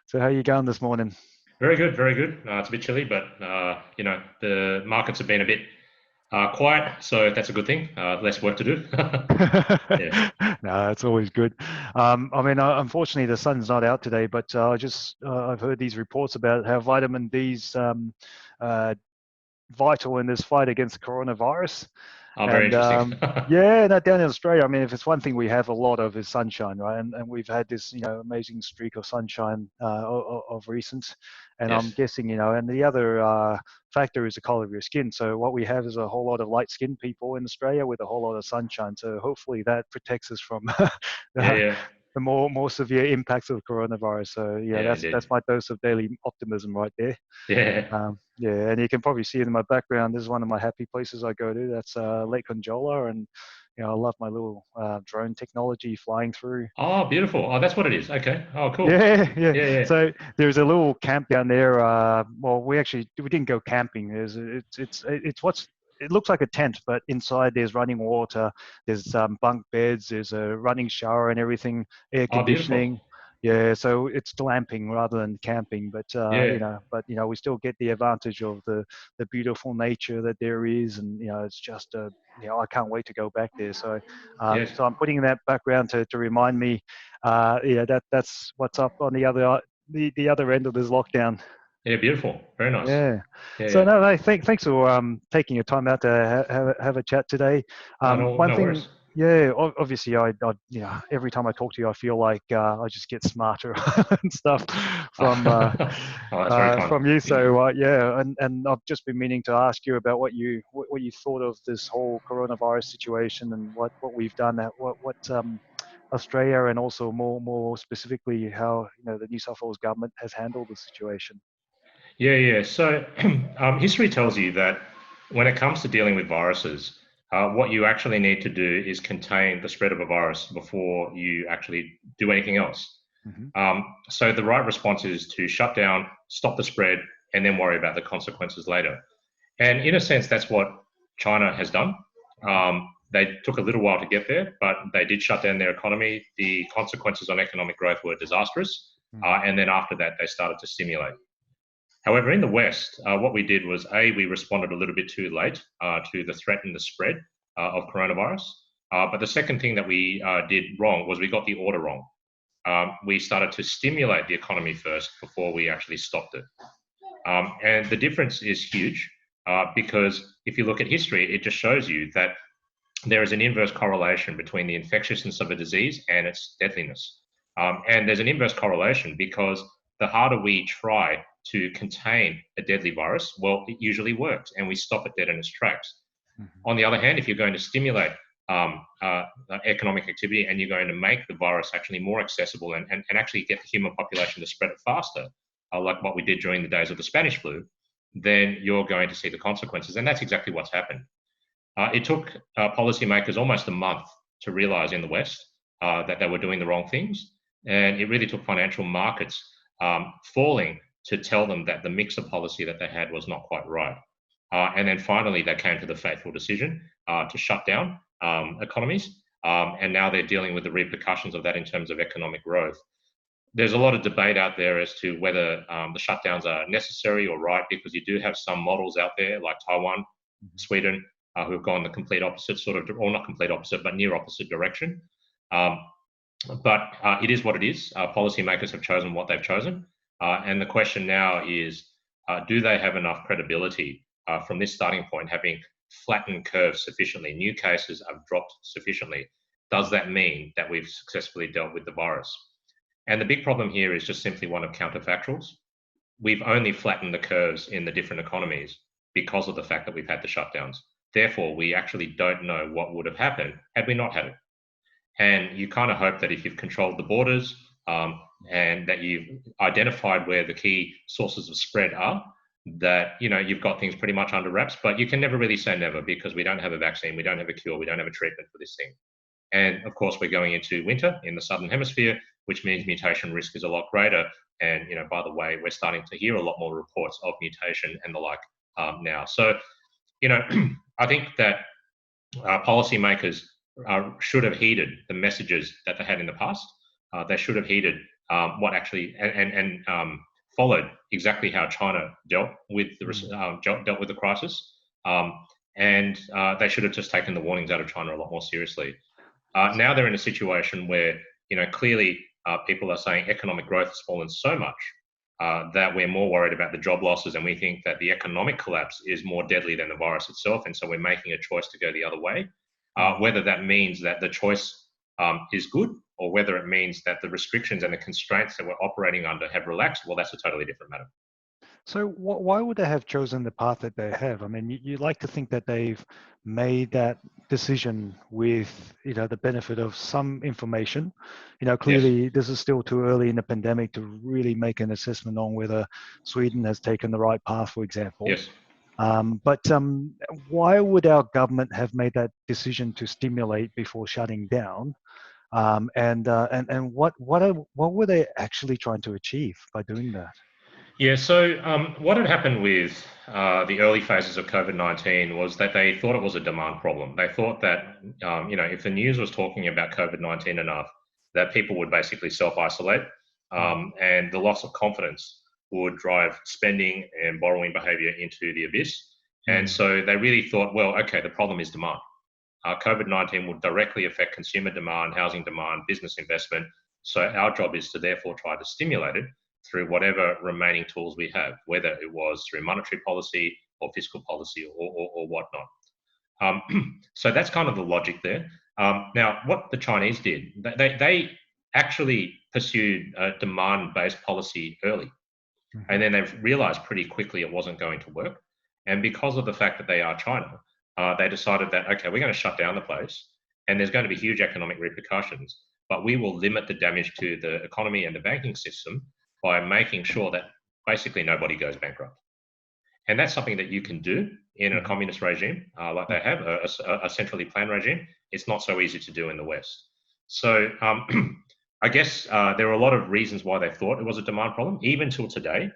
So how you going this morning? Very good, very good. It's a bit chilly, but the markets have been a bit quiet, so that's a good thing. Less work to do. Yeah. No, it's always good. Unfortunately, the sun's not out today, but I've heard these reports about how vitamin D's uh, vital in this fight against the coronavirus. Very And interesting. yeah, no, down in Australia, I mean, if it's one thing we have a lot of is sunshine, right? And we've had this, amazing streak of sunshine of recent. And I'm Yes. guessing, and the other factor is the color of your skin. So what we have is a whole lot of light-skinned people in Australia with a whole lot of sunshine. So hopefully that protects us from Yeah, the, yeah, the more severe impacts of coronavirus. So yeah, yeah, that's indeed. my dose of daily optimism right there. Yeah. Yeah, and you can probably see it in my background. This is one of my happy places I go to. That's Lake Conjola, and I love my little drone technology flying through. Oh, beautiful. Oh, that's what it is. Okay. Oh, cool. Yeah, yeah. Yeah, yeah. So there's a little camp down there. Well, we didn't go camping. It's what's it looks like a tent, but inside there's running water, there's bunk beds, there's a running shower and everything, air Oh, beautiful. conditioning. Yeah, so it's glamping rather than camping, but Yeah. we still get the advantage of the beautiful nature that there is, and it's just I can't wait to go back there. So Yes. so I'm putting that background to remind me that's what's up on the other end of this lockdown. Yeah, beautiful. Very nice. Yeah. Yeah, So yeah. no, thanks for taking your time out to have a chat today. Oh, no, One no thing, worries. yeah, obviously, every time I talk to you, I feel like I just get smarter and stuff from uh, Oh, that's very kind. from you. So yeah, and I've just been meaning to ask you about what you thought of this whole coronavirus situation and what we've done, what Australia, and also more specifically how the New South Wales government has handled the situation. Yeah, yeah. So history tells you that when it comes to dealing with viruses, what you actually need to do is contain the spread of a virus before you actually do anything else. Hmm. So the right response is to shut down, stop the spread, and then worry about the consequences later. And in a sense, that's what China has done. They took a little while to get there, but they did shut down their economy. The consequences on economic growth were disastrous. Hmm. And then after that, they started to stimulate. However, in the West, what we did was we responded a little bit too late to the threat and the spread of coronavirus. But the second thing that we did wrong was we got the order wrong. We started to stimulate the economy first before we actually stopped it. And the difference is huge because if you look at history, it just shows you that there is an inverse correlation between the infectiousness of a disease and its deadliness. And there's an inverse correlation because the harder we try to contain a deadly virus, well, it usually works and we stop it dead in its tracks. Hmm. On the other hand, if you're going to stimulate economic activity and you're going to make the virus actually more accessible and actually get the human population to spread it faster, like what we did during the days of the Spanish flu, then you're going to see the consequences. And that's exactly what's happened. It took policymakers almost a month to realize in the West that they were doing the wrong things. And it really took financial markets falling to tell them that the mix of policy that they had was not quite right. And then finally, they came to the fateful decision to shut down economies. And now they're dealing with the repercussions of that in terms of economic growth. There's a lot of debate out there as to whether the shutdowns are necessary or right, because you do have some models out there like Taiwan, Sweden, who have gone the complete opposite sort of, or not complete opposite, but near opposite direction. Um, but it is what it is. Policymakers have chosen what they've chosen. And the question now is, do they have enough credibility from this starting point, having flattened curves sufficiently, new cases have dropped sufficiently? Does that mean that we've successfully dealt with the virus? And the big problem here is just simply one of counterfactuals. We've only flattened the curves in the different economies because of the fact that we've had the shutdowns. Therefore, we actually don't know what would have happened had we not had it. And you kind of hope that if you've controlled the borders and that you've identified where the key sources of spread are, that you've got things pretty much under wraps. But you can never really say never because we don't have a vaccine, we don't have a cure, we don't have a treatment for this thing. And of course, we're going into winter in the southern hemisphere, which means mutation risk is a lot greater. And by the way, we're starting to hear a lot more reports of mutation and the like now. So, I think that policymakers should have heeded the messages that they had in the past. They should have heeded what actually followed exactly how China dealt with the crisis, and they should have just taken the warnings out of China a lot more seriously. Now they're in a situation where clearly people are saying economic growth has fallen so much that we're more worried about the job losses, and we think that the economic collapse is more deadly than the virus itself, and so we're making a choice to go the other way. Whether that means that the choice is good, or whether it means that the restrictions and the constraints that we're operating under have relaxed, well, that's a totally different matter. So why would they have chosen the path that they have? I mean, you like to think that they've made that decision with, the benefit of some information. Clearly Yes. this is still too early in the pandemic to really make an assessment on whether Sweden has taken the right path, for example. Yes. But why would our government have made that decision to stimulate before shutting down? And what were they actually trying to achieve by doing that? Yeah, so what had happened with the early phases of COVID-19 was that they thought it was a demand problem. They thought that, if the news was talking about COVID-19 enough, that people would basically self-isolate, and the loss of confidence would drive spending and borrowing behavior into the abyss. And so they really thought, well, okay, the problem is demand. COVID-19 would directly affect consumer demand, housing demand, business investment. So our job is to therefore try to stimulate it through whatever remaining tools we have, whether it was through monetary policy or fiscal policy or whatnot. So that's kind of the logic there. Now, what the Chinese did, they actually pursued a demand-based policy early, and then they've realized pretty quickly it wasn't going to work. And because of the fact that they are China, they decided that, okay, we're going to shut down the place, and there's going to be huge economic repercussions, but we will limit the damage to the economy and the banking system by making sure that basically nobody goes bankrupt. And that's something that you can do in a communist regime like they have, a centrally planned regime. It's not so easy to do in the West. So I guess there are a lot of reasons why they thought it was a demand problem. Even till today,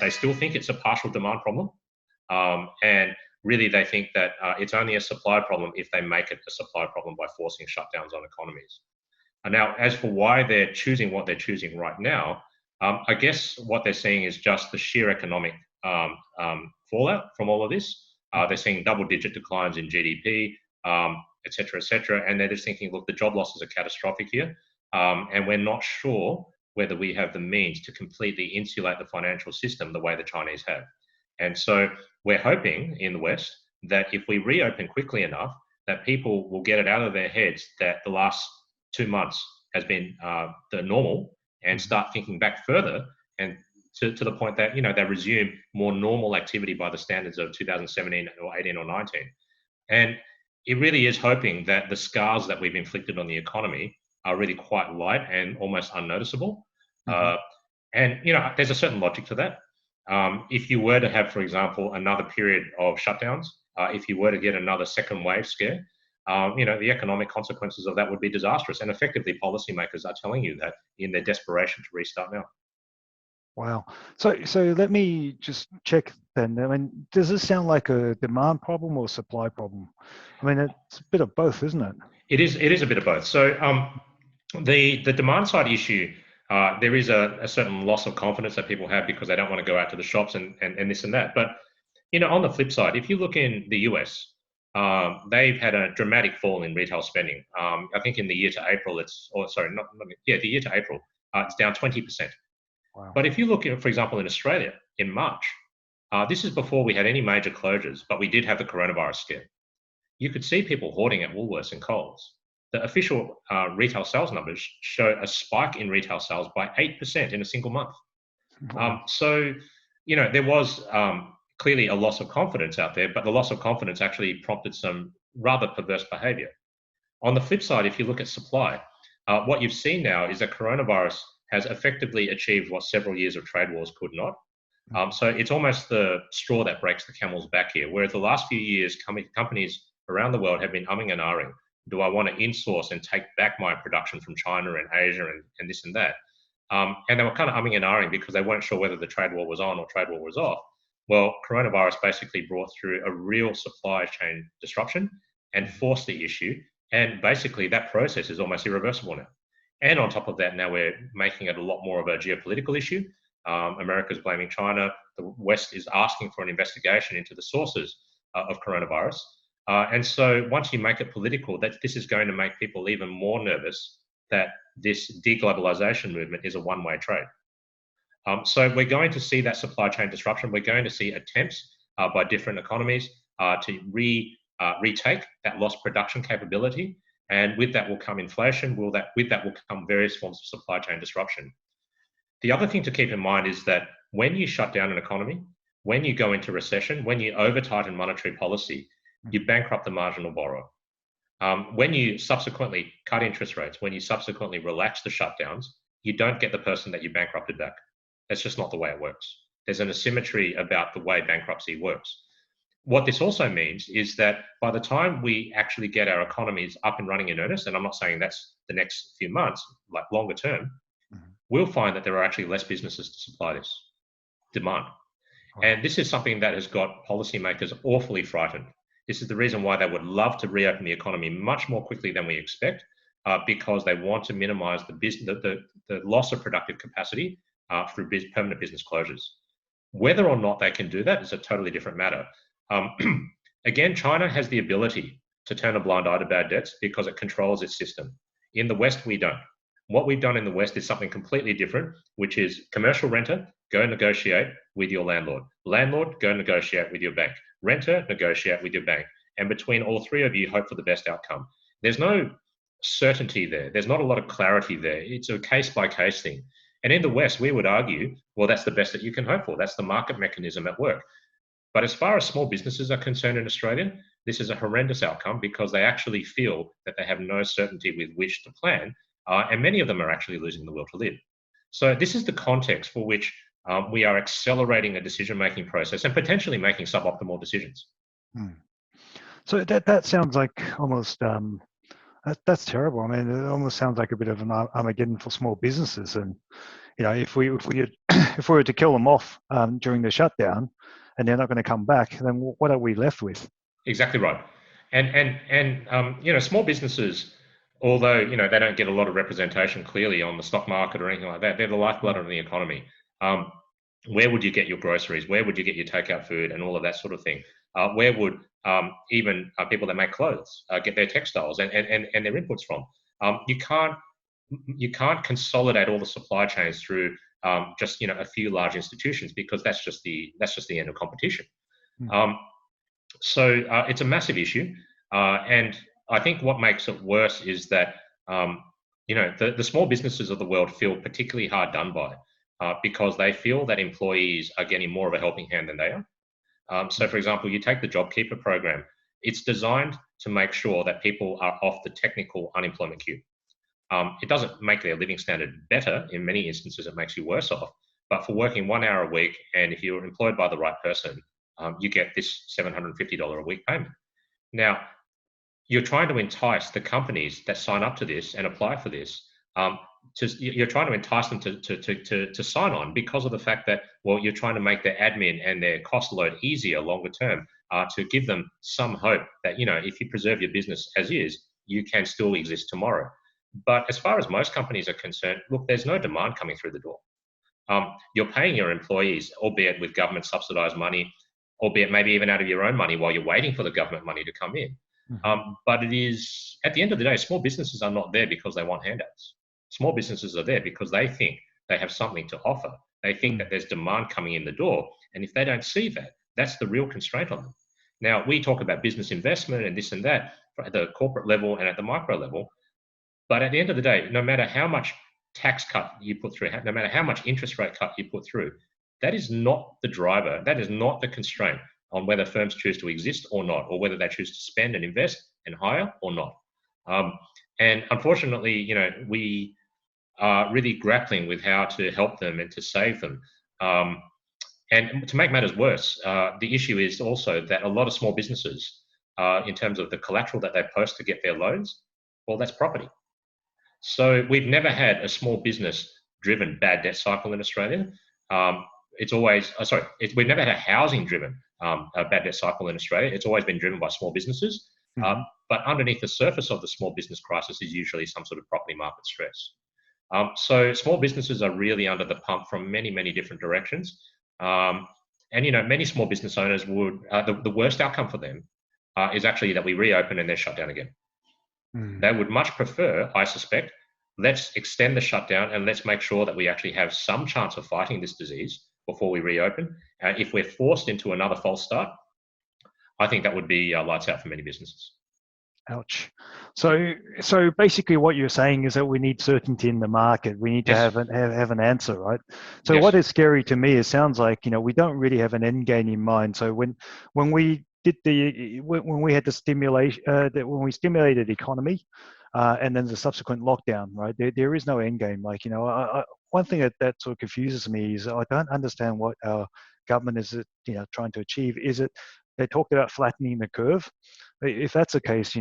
they still think it's a partial demand problem. And really, they think that it's only a supply problem if they make it a supply problem by forcing shutdowns on economies. And now, as for why they're choosing what they're choosing right now, I guess what they're seeing is just the sheer economic fallout from all of this. They're seeing double-digit declines in GDP, et cetera, and they're just thinking, look, the job losses are catastrophic here, and we're not sure whether we have the means to completely insulate the financial system the way the Chinese have. And so we're hoping in the West that if we reopen quickly enough, that people will get it out of their heads that the last 2 months has been the normal, and start thinking back further, and to the point that they resume more normal activity by the standards of 2017 or 18 or 19. And it really is hoping that the scars that we've inflicted on the economy are really quite light and almost unnoticeable. And there's a certain logic to that. If you were to have, for example, another period of shutdowns, if you were to get another second wave scare, the economic consequences of that would be disastrous. And effectively, policymakers are telling you that in their desperation to restart now. Wow. So let me just check then. I mean, does this sound like a demand problem or supply problem? I mean, it's a bit of both, isn't it? It is a bit of both. So the demand side issue, there is a certain loss of confidence that people have because they don't want to go out to the shops and this and that. But on the flip side, if you look in the US, they've had a dramatic fall in retail spending. I think in the year to April, the year to April, it's down 20%. Wow. But if you look at, for example, in Australia in March, this is before we had any major closures, but we did have the coronavirus scare. You could see people hoarding at Woolworths and Coles. The official retail sales numbers show a spike in retail sales by 8% in a single month. Wow. So, there was clearly a loss of confidence out there, but the loss of confidence actually prompted some rather perverse behavior. On the flip side, if you look at supply, what you've seen now is that coronavirus has effectively achieved what several years of trade wars could not. So it's almost the straw that breaks the camel's back here, whereas the last few years, companies around the world have been umming and ahhing. Do I want to insource and take back my production from China and Asia and this and that? And they were kind of umming and ahhing because they weren't sure whether the trade war was on or trade war was off. Well, coronavirus basically brought through a real supply chain disruption and forced the issue. And basically that process is almost irreversible now. And on top of that, now we're making it a lot more of a geopolitical issue. America's blaming China. The West is asking for an investigation into the sources of coronavirus. And so once you make it political, that this is going to make people even more nervous that this deglobalization movement is a one-way trade. So we're going to see that supply chain disruption. We're going to see attempts by different economies to retake that lost production capability. And with that will come inflation. With that will come various forms of supply chain disruption. The other thing to keep in mind is that when you shut down an economy, when you go into recession, when you over-tighten monetary policy, you bankrupt the marginal borrower. When you subsequently cut interest rates, when you subsequently relax the shutdowns, you don't get the person that you bankrupted back. That's just not the way it works. There's an asymmetry about the way bankruptcy works. What this also means is that by the time we actually get our economies up and running in earnest, and I'm not saying that's the next few months, like longer term, we'll find that there are actually less businesses to supply this demand. And this is something that has got policymakers awfully frightened. This is the reason why they would love to reopen the economy much more quickly than we expect, because they want to minimize the loss of productive capacity through permanent business closures. Whether or not they can do that is a totally different matter. Again, China has the ability to turn a blind eye to bad debts because it controls its system. In the West, we don't. What we've done in the West is something completely different, which is commercial renter, go negotiate with your landlord. Landlord, go negotiate with your bank. Renter, negotiate with your bank. And between all three of you, hope for the best outcome. There's no certainty there. There's not a lot of clarity there. It's a case-by-case thing. And in the West, we would argue, well, that's the best that you can hope for. That's the market mechanism at work. But as far as small businesses are concerned in Australia, this is a horrendous outcome because they actually feel that they have no certainty with which to plan, and many of them are actually losing the will to live. So this is the context for which we are accelerating a decision-making process and potentially making suboptimal decisions. So that sounds like almost that's terrible. I mean, it almost sounds like a bit of an Armageddon for small businesses. And you know, if we were to kill them off during the shutdown, and they're not going to come back, then what are we left with? Exactly right. And you know, small businesses, although you know they don't get a lot of representation clearly on the stock market or anything like that, they're the lifeblood of the economy. Where would you get your groceries? Where would you get your takeout food and all of that sort of thing? Where would even people that make clothes get their textiles and their inputs from? You can't consolidate all the supply chains through just you know a few large institutions because that's just the end of competition. So it's a massive issue, and I think what makes it worse is that you know the small businesses of the world feel particularly hard done by because they feel that employees are getting more of a helping hand than they are. So, for example, you take the JobKeeper program; it's designed to make sure that people are off the technical unemployment queue. It doesn't make their living standard better. In many instances, it makes you worse off. But for working 1 hour a week, and if you're employed by the right person, you get this $750 a week payment. Now, you're trying to entice the companies that sign up to this and apply for this. You're trying to entice them to sign on because of the fact that, well, you're trying to make their admin and their cost load easier longer term to give them some hope that, you know, if you preserve your business as is, you can still exist tomorrow. But as far as most companies are concerned, look, there's no demand coming through the door. You're paying your employees, albeit with government subsidized money, albeit maybe even out of your own money while you're waiting for the government money to come in. But it is, at the end of the day, small businesses are not there because they want handouts. Small businesses are there because they think they have something to offer. They think that there's demand coming in the door. And if they don't see that, that's the real constraint on them. Now, we talk about business investment and this and that at the corporate level and at the micro level. But at the end of the day, no matter how much tax cut you put through, no matter how much interest rate cut you put through, that is not the driver. That is not the constraint on whether firms choose to exist or not, or whether they choose to spend and invest and hire or not. And unfortunately, you know, we are really grappling with how to help them and to save them. And to make matters worse, the issue is also that a lot of small businesses, in terms of the collateral that they post to get their loans, well, that's property. So we've never had a small business-driven bad debt cycle in Australia. We've never had a housing-driven bad debt cycle in Australia. It's always been driven by small businesses. But underneath the surface of the small business crisis is usually some sort of property market stress. So small businesses are really under the pump from many, many different directions. And many small business owners would the worst outcome for them is actually that we reopen and then shut down again. They would much prefer, I suspect, let's extend the shutdown and let's make sure that we actually have some chance of fighting this disease before we reopen. If we're forced into another false start, I think that would be lights out for many businesses. Ouch. So basically, what you're saying is that we need certainty in the market. We need to Yes. have an answer, right? So Yes. what is scary to me, it sounds like we don't really have an end game in mind. So when we did when we had the stimulation when we stimulated the economy, and then the subsequent lockdown, right? There is no end game. Like one thing that sort of confuses me is I don't understand what our government is trying to achieve. Is it they talked about flattening the curve? If that's the case,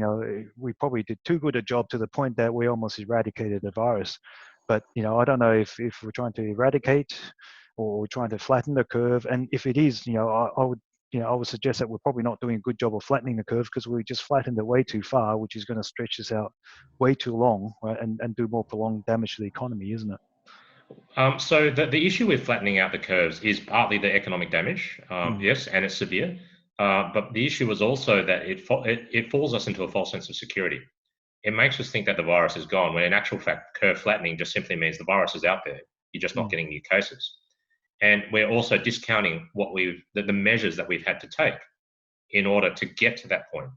we probably did too good a job to the point that we almost eradicated the virus. But I don't know if we're trying to eradicate or we're trying to flatten the curve. And if it is, I would suggest that we're probably not doing a good job of flattening the curve because we just flattened it way too far, which is going to stretch this out way too long, right? And do more prolonged damage to the economy, isn't it? So the issue with flattening out the curves is partly the economic damage, yes, and it's severe. But the issue is also that it falls us into a false sense of security. It makes us think that the virus is gone, when in actual fact, curve flattening just simply means the virus is out there. You're just not getting new cases. And we're also discounting the measures that we've had to take in order to get to that point.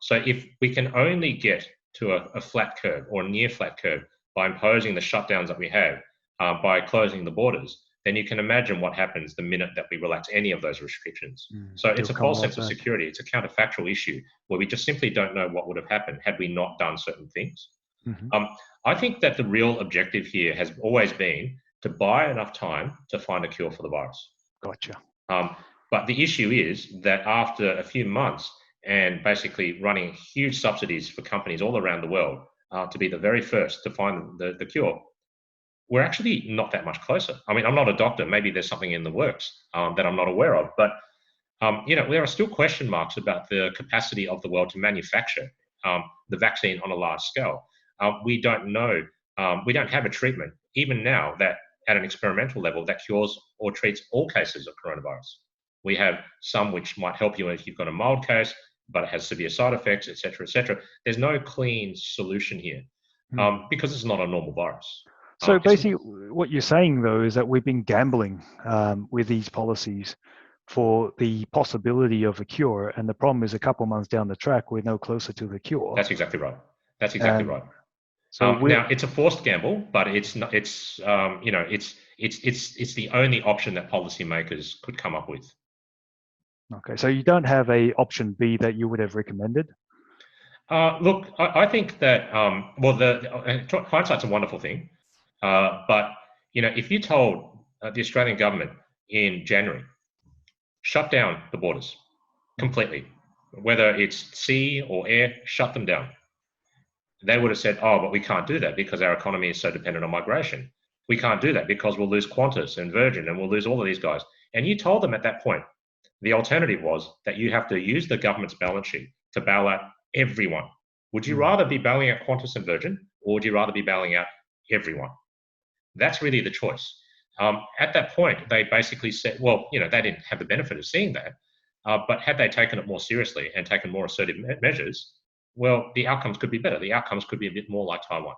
So if we can only get to a flat curve or a near flat curve by imposing the shutdowns that we have, by closing the borders, then you can imagine what happens the minute that we relax any of those restrictions. So it's a false sense of security. It's a counterfactual issue where we just simply don't know what would have happened had we not done certain things. I think that the real objective here has always been to buy enough time to find a cure for the virus. Gotcha. But the issue is that after a few months and basically running huge subsidies for companies all around the world to be the very first to find the cure, we're actually not that much closer. I mean, I'm not a doctor. Maybe there's something in the works that I'm not aware of. But, there are still question marks about the capacity of the world to manufacture the vaccine on a large scale. We don't know. We don't have a treatment, even now, that at an experimental level, that cures or treats all cases of coronavirus. We have some which might help you if you've got a mild case, but it has severe side effects, et cetera, et cetera. There's no clean solution here because it's not a normal virus. So basically, what you're saying, though, is that we've been gambling with these policies for the possibility of a cure. And the problem is a couple of months down the track, we're no closer to the cure. That's exactly right. That's exactly right. So now it's a forced gamble, but it's not. It's it's the only option that policymakers could come up with. Okay, so you don't have a option B that you would have recommended? Look, I think that hindsight's a wonderful thing, but if you told the Australian government in January, shut down the borders completely, whether it's sea or air, shut them down, they would have said, oh, but we can't do that because our economy is so dependent on migration. We can't do that because we'll lose Qantas and Virgin and we'll lose all of these guys. And you told them at that point, the alternative was that you have to use the government's balance sheet to bail out everyone. Would you rather be bailing out Qantas and Virgin, or would you rather be bailing out everyone? That's really the choice. At that point, they basically said, well, they didn't have the benefit of seeing that, but had they taken it more seriously and taken more assertive measures, well, the outcomes could be better. The outcomes could be a bit more like Taiwan.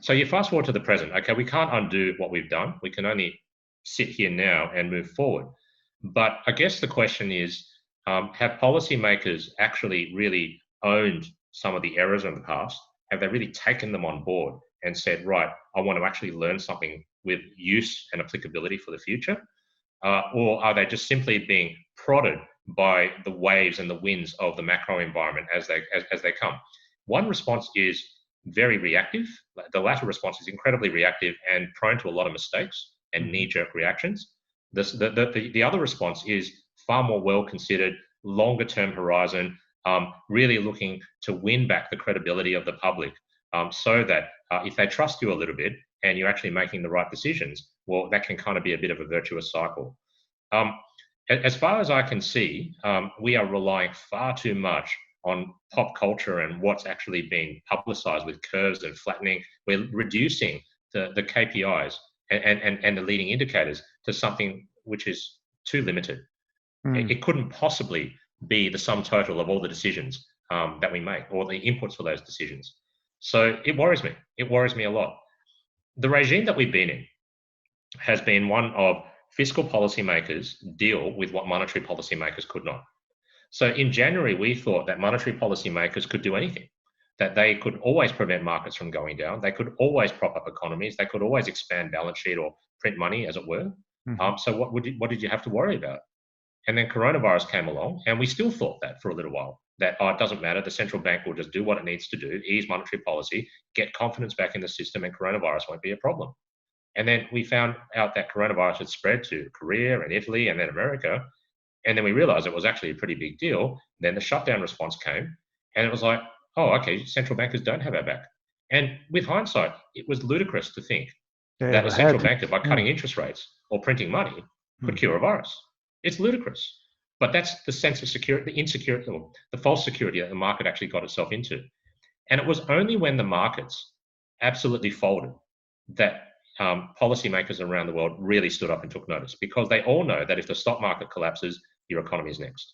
So you fast forward to the present. Okay, we can't undo what we've done. We can only sit here now and move forward. But I guess the question is, have policymakers actually really owned some of the errors of the past? Have they really taken them on board and said, right, I want to actually learn something with use and applicability for the future? Or are they just simply being prodded by the waves and the winds of the macro environment as they come? One response is very reactive. The latter response is incredibly reactive and prone to a lot of mistakes and knee-jerk reactions. The other response is far more well-considered, longer-term horizon, really looking to win back the credibility of the public so that if they trust you a little bit and you're actually making the right decisions, well, that can kind of be a bit of a virtuous cycle. As far as I can see, we are relying far too much on pop culture and what's actually being publicized with curves and flattening. We're reducing the KPIs and the leading indicators to something which is too limited. It couldn't possibly be the sum total of all the decisions that we make or the inputs for those decisions. So it worries me. It worries me a lot. The regime that we've been in has been one of fiscal policymakers deal with what monetary policymakers could not. So in January, we thought that monetary policymakers could do anything, that they could always prevent markets from going down. They could always prop up economies. They could always expand balance sheet or print money, as it were. So what did you have to worry about? And then coronavirus came along, and we still thought that for a little while, that it doesn't matter, the central bank will just do what it needs to do, ease monetary policy, get confidence back in the system, and coronavirus won't be a problem. And then we found out that coronavirus had spread to Korea and Italy and then America, and then we realized it was actually a pretty big deal. Then the shutdown response came, and it was like, oh, okay, central bankers don't have our back. And with hindsight, it was ludicrous to think that a central banker, by cutting interest rates or printing money, could cure a virus. It's ludicrous. But that's the sense of security, the insecurity, or the false security that the market actually got itself into. And it was only when the markets absolutely folded that policymakers around the world really stood up and took notice, because they all know that if the stock market collapses, your economy is next.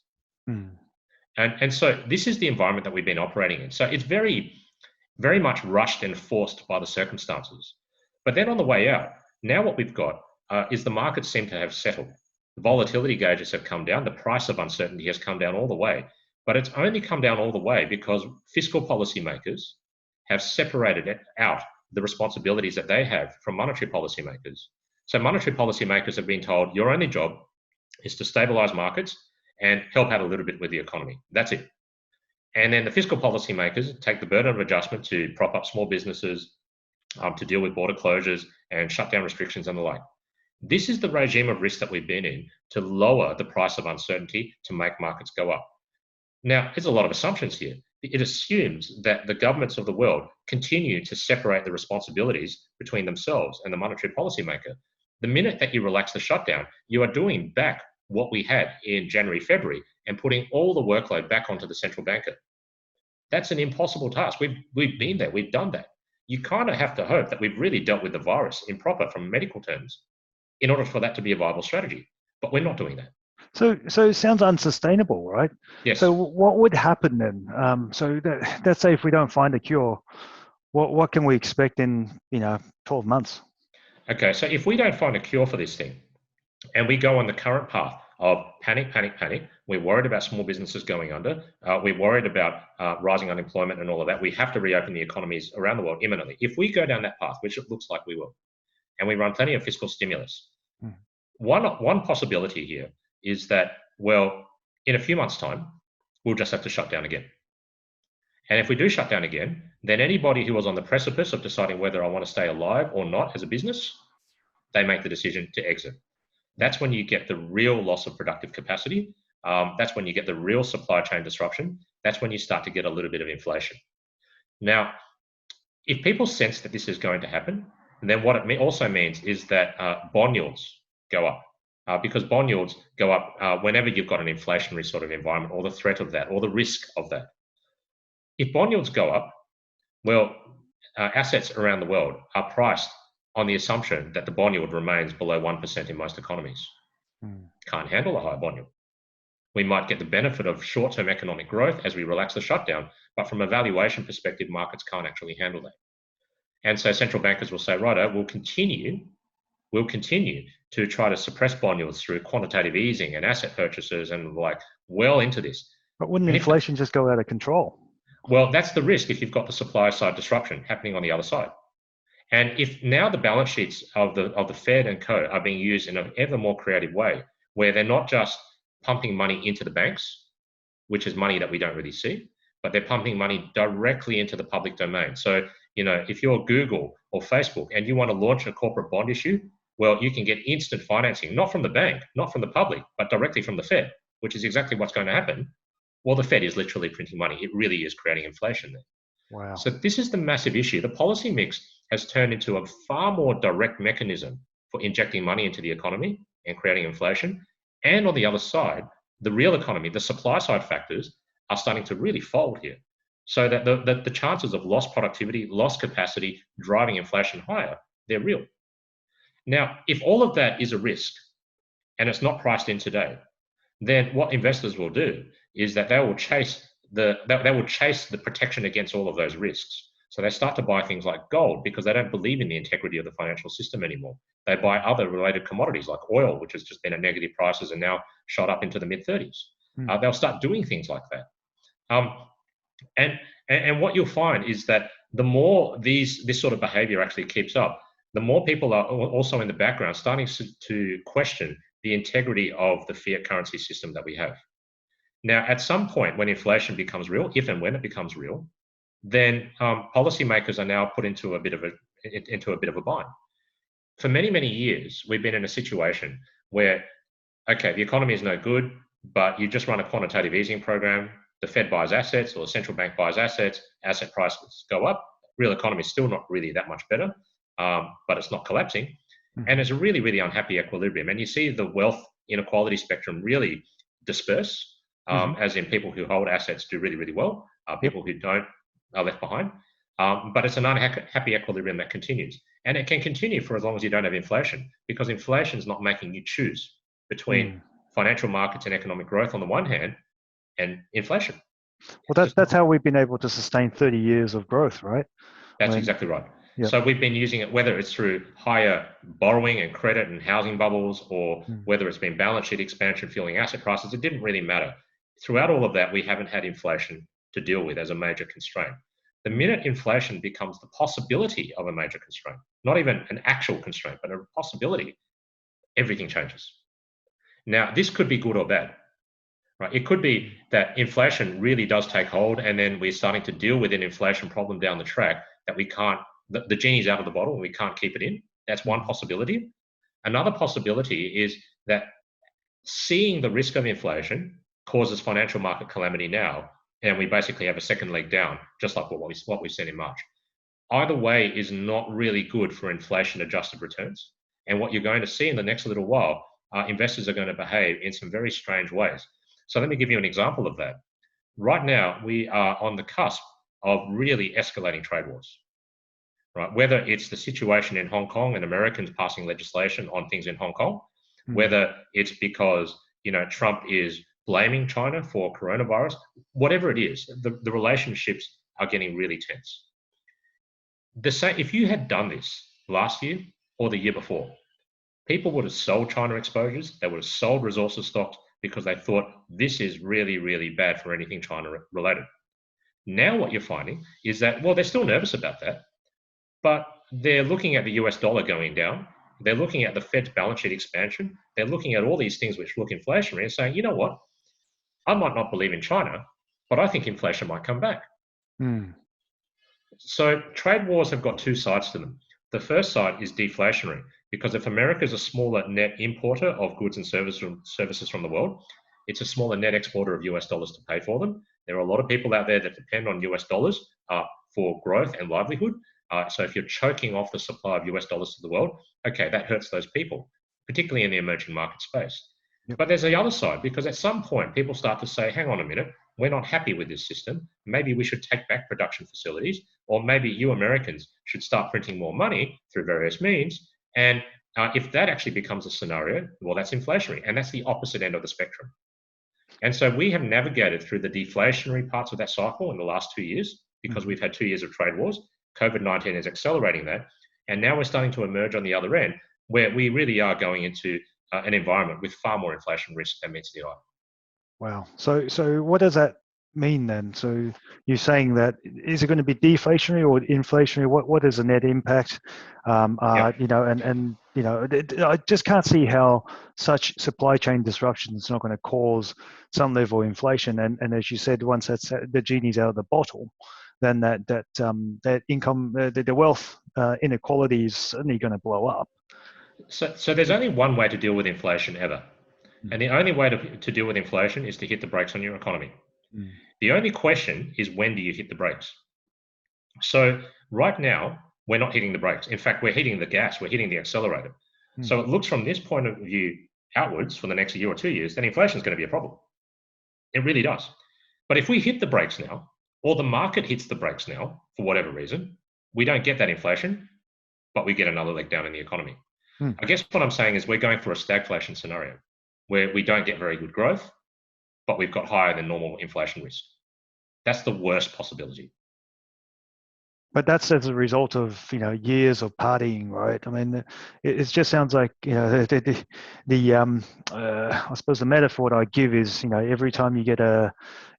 And so this is the environment that we've been operating in. So it's very, very much rushed and forced by the circumstances. But then on the way out, now what we've got is the markets seem to have settled. The volatility gauges have come down. The price of uncertainty has come down all the way. But it's only come down all the way because fiscal policymakers have separated out the responsibilities that they have from monetary policymakers. So monetary policymakers have been told, your only job is to stabilize markets and help out a little bit with the economy. That's it. And then the fiscal policymakers take the burden of adjustment to prop up small businesses, to deal with border closures and shutdown restrictions and the like. This is the regime of risk that we've been in to lower the price of uncertainty, to make markets go up. Now, there's a lot of assumptions here. It assumes that the governments of the world continue to separate the responsibilities between themselves and the monetary policymaker. The minute that you relax the shutdown, you are doing back what we had in January, February, and putting all the workload back onto the central banker. That's an impossible task. We've been there. We've done that. You kind of have to hope that we've really dealt with the virus in proper, from medical terms, in order for that to be a viable strategy. But we're not doing that. So it sounds unsustainable, right? Yes. So what would happen then? Let's say if we don't find a cure, what can we expect in 12 months? Okay, so if we don't find a cure for this thing, and we go on the current path of panic, we're worried about small businesses going under, we're worried about rising unemployment and all of that, we have to reopen the economies around the world imminently. If we go down that path, which it looks like we will, and we run plenty of fiscal stimulus, one possibility here is that, well, in a few months' time, we'll just have to shut down again. And if we do shut down again, then anybody who was on the precipice of deciding whether I want to stay alive or not as a business, they make the decision to exit. That's when you get the real loss of productive capacity. That's when you get the real supply chain disruption. That's when you start to get a little bit of inflation. Now, if people sense that this is going to happen, then what it also means is that bond yields go up. Because bond yields go up whenever you've got an inflationary sort of environment, or the threat of that, or the risk of that. If bond yields go up, well, assets around the world are priced on the assumption that the bond yield remains below 1% in most economies. Can't handle a high bond yield. We might get the benefit of short-term economic growth as we relax the shutdown, but from a valuation perspective, markets can't actually handle that. And so central bankers will say, righto, we'll continue to try to suppress bond yields through quantitative easing and asset purchases and well into this. But wouldn't inflation just go out of control? Well, that's the risk if you've got the supply side disruption happening on the other side. And if now the balance sheets of the Fed and co are being used in an ever more creative way, where they're not just pumping money into the banks, which is money that we don't really see, but they're pumping money directly into the public domain. So, if you're Google or Facebook and you want to launch a corporate bond issue, well, you can get instant financing, not from the bank, not from the public, but directly from the Fed, which is exactly what's going to happen. Well, the Fed is literally printing money. It really is creating inflation there. Wow. So this is the massive issue. The policy mix has turned into a far more direct mechanism for injecting money into the economy and creating inflation. And on the other side, the real economy, the supply side factors are starting to really fold here. So that the chances of lost productivity, lost capacity, driving inflation higher They're real. Now, if all of that is a risk and it's not priced in today, then what investors will do is that they will chase the protection against all of those risks. So they start to buy things like gold because they don't believe in the integrity of the financial system anymore. They buy other related commodities like oil, which has just been at negative prices and now shot up into the mid 30s. They'll start doing things like that. And what you'll find is that the more this sort of behavior actually keeps up, the more people are also in the background starting to question the integrity of the fiat currency system that we have. Now, at some point when inflation becomes real, if and when it becomes real, then policymakers are now put into a bit of a bind. For many, many years, we've been in a situation where, okay, the economy is no good, but you just run a quantitative easing program, the Fed buys assets or the central bank buys assets, asset prices go up, real economy is still not really that much better, but it's not collapsing. And it's a really, really unhappy equilibrium. And you see the wealth inequality spectrum really disperse, as in people who hold assets do really, really well, people who don't are left behind. But it's an unhappy equilibrium that continues. And it can continue for as long as you don't have inflation, because inflation is not making you choose between financial markets and economic growth on the one hand and inflation. Well, that's how we've been able to sustain 30 years of growth, right? That's exactly right. Yep. So we've been using it, whether it's through higher borrowing and credit and housing bubbles, or whether it's been balance sheet expansion, fueling asset prices, it didn't really matter. Throughout all of that, we haven't had inflation to deal with as a major constraint. The minute inflation becomes the possibility of a major constraint, not even an actual constraint, but a possibility, everything changes. Now, this could be good or bad. Right? It could be that inflation really does take hold, and then we're starting to deal with an inflation problem down the track that we can't, the genie's out of the bottle and we can't keep it in. That's one possibility. Another possibility is that seeing the risk of inflation causes financial market calamity now, and we basically have a second leg down, just like what we've seen in March. Either way is not really good for inflation-adjusted returns. And what you're going to see in the next little while, investors are going to behave in some very strange ways. So let me give you an example of that. Right now, we are on the cusp of really escalating trade wars. Right? Whether it's the situation in Hong Kong and Americans passing legislation on things in Hong Kong, whether it's because Trump is blaming China for coronavirus, whatever it is, the relationships are getting really tense. If you had done this last year or the year before, people would have sold China exposures, they would have sold resources stocks because they thought this is really, really bad for anything China related. Now what you're finding is that, well, they're still nervous about that, but they're looking at the US dollar going down, they're looking at the Fed's balance sheet expansion, they're looking at all these things which look inflationary and saying, you know what, I might not believe in China, but I think inflation might come back. So trade wars have got two sides to them. The first side is deflationary, because if America is a smaller net importer of goods and services from the world, it's a smaller net exporter of US dollars to pay for them. There are a lot of people out there that depend on US dollars for growth and livelihood. So if you're choking off the supply of US dollars to the world, okay, that hurts those people, particularly in the emerging market space. But there's the other side, because at some point people start to say, hang on a minute, we're not happy with this system. Maybe we should take back production facilities, or maybe you Americans should start printing more money through various means. And if that actually becomes a scenario, well, that's inflationary, and that's the opposite end of the spectrum. And so we have navigated through the deflationary parts of that cycle in the last 2 years, because we've had 2 years of trade wars. COVID-19 is accelerating that. And now we're starting to emerge on the other end, where we really are going into an environment with far more inflation risk than meets the eye. Wow. So what does that mean then? So you're saying that, is it going to be deflationary or inflationary? What is the net impact? I just can't see how such supply chain disruption is not going to cause some level of inflation. And as you said, once that's the genie's out of the bottle, then that income, the wealth inequality is certainly going to blow up. So there's only one way to deal with inflation ever. And the only way to deal with inflation is to hit the brakes on your economy. The only question is, when do you hit the brakes? So right now, we're not hitting the brakes. In fact, we're hitting the gas, we're hitting the accelerator. So it looks from this point of view outwards for the next year or 2 years, then inflation is going to be a problem. It really does. But if we hit the brakes now, or the market hits the brakes now, for whatever reason, we don't get that inflation, but we get another leg down in the economy. Hmm. I guess what I'm saying is we're going through a stagflation scenario where we don't get very good growth, but we've got higher than normal inflation risk. That's the worst possibility. But that's as a result of years of partying, right? I mean, it just sounds like I suppose the metaphor that I give is every time you get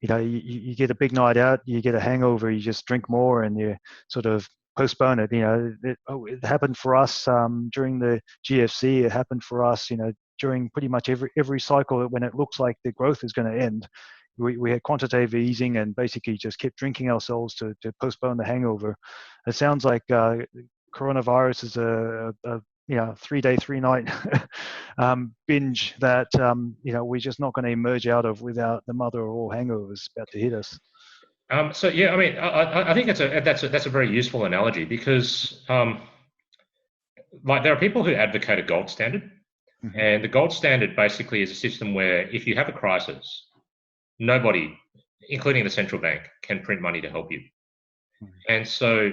you get a big night out, you get a hangover, you just drink more and you sort of postpone it. It happened for us during the GFC. It happened for us, during pretty much every cycle when it looks like the growth is going to end. We had quantitative easing and basically just kept drinking ourselves to postpone the hangover. It sounds like coronavirus is a 3-day, 3-night binge that we're just not going to emerge out of without the mother of all hangovers about to hit us. So yeah, I mean, I think that's a very useful analogy because like there are people who advocate a gold standard, Mm-hmm. and the gold standard basically is a system where if you have a crisis, nobody, including the central bank, can print money to help you. Mm-hmm. And so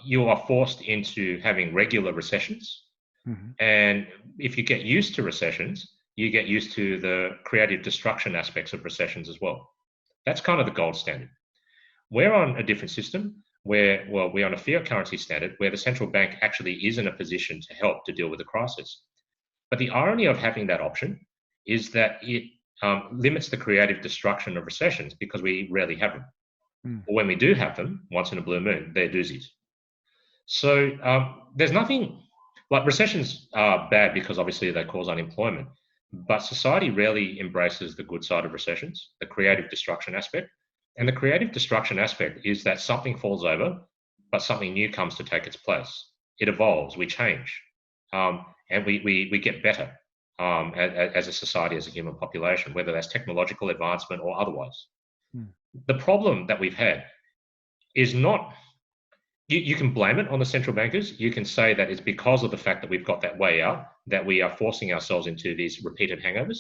you are forced into having regular recessions. Mm-hmm. And if you get used to recessions, you get used to the creative destruction aspects of recessions as well. That's kind of the gold standard. We're on a different system where, well, we're on a fiat currency standard where the central bank actually is in a position to help to deal with the crisis. But the irony of having that option is that it limits the creative destruction of recessions because we rarely have them. Mm. Or when we do have them, once in a blue moon, they're doozies. So there's nothing like recessions are bad because obviously they cause unemployment, but society rarely embraces the good side of recessions, the creative destruction aspect. And the creative destruction aspect is that something falls over, but something new comes to take its place. It evolves, we change, and we get better as a society, as a human population, whether that's technological advancement or otherwise. Mm. The problem that we've had is not, you can blame it on the central bankers. You can say that it's because of the fact that we've got that way out, that we are forcing ourselves into these repeated hangovers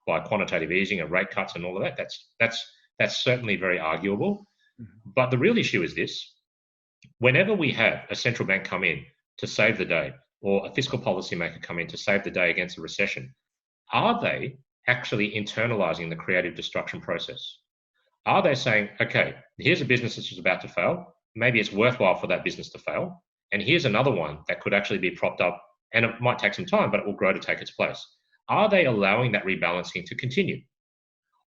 by quantitative easing and rate cuts and all of that. That's certainly very arguable. Mm-hmm. But the real issue is this. Whenever we have a central bank come in to save the day, or a fiscal policymaker come in to save the day against a recession, are they actually internalizing the creative destruction process? Are they saying, okay, here's a business that's just about to fail. Maybe it's worthwhile for that business to fail. And here's another one that could actually be propped up, and it might take some time, but it will grow to take its place. Are they allowing that rebalancing to continue?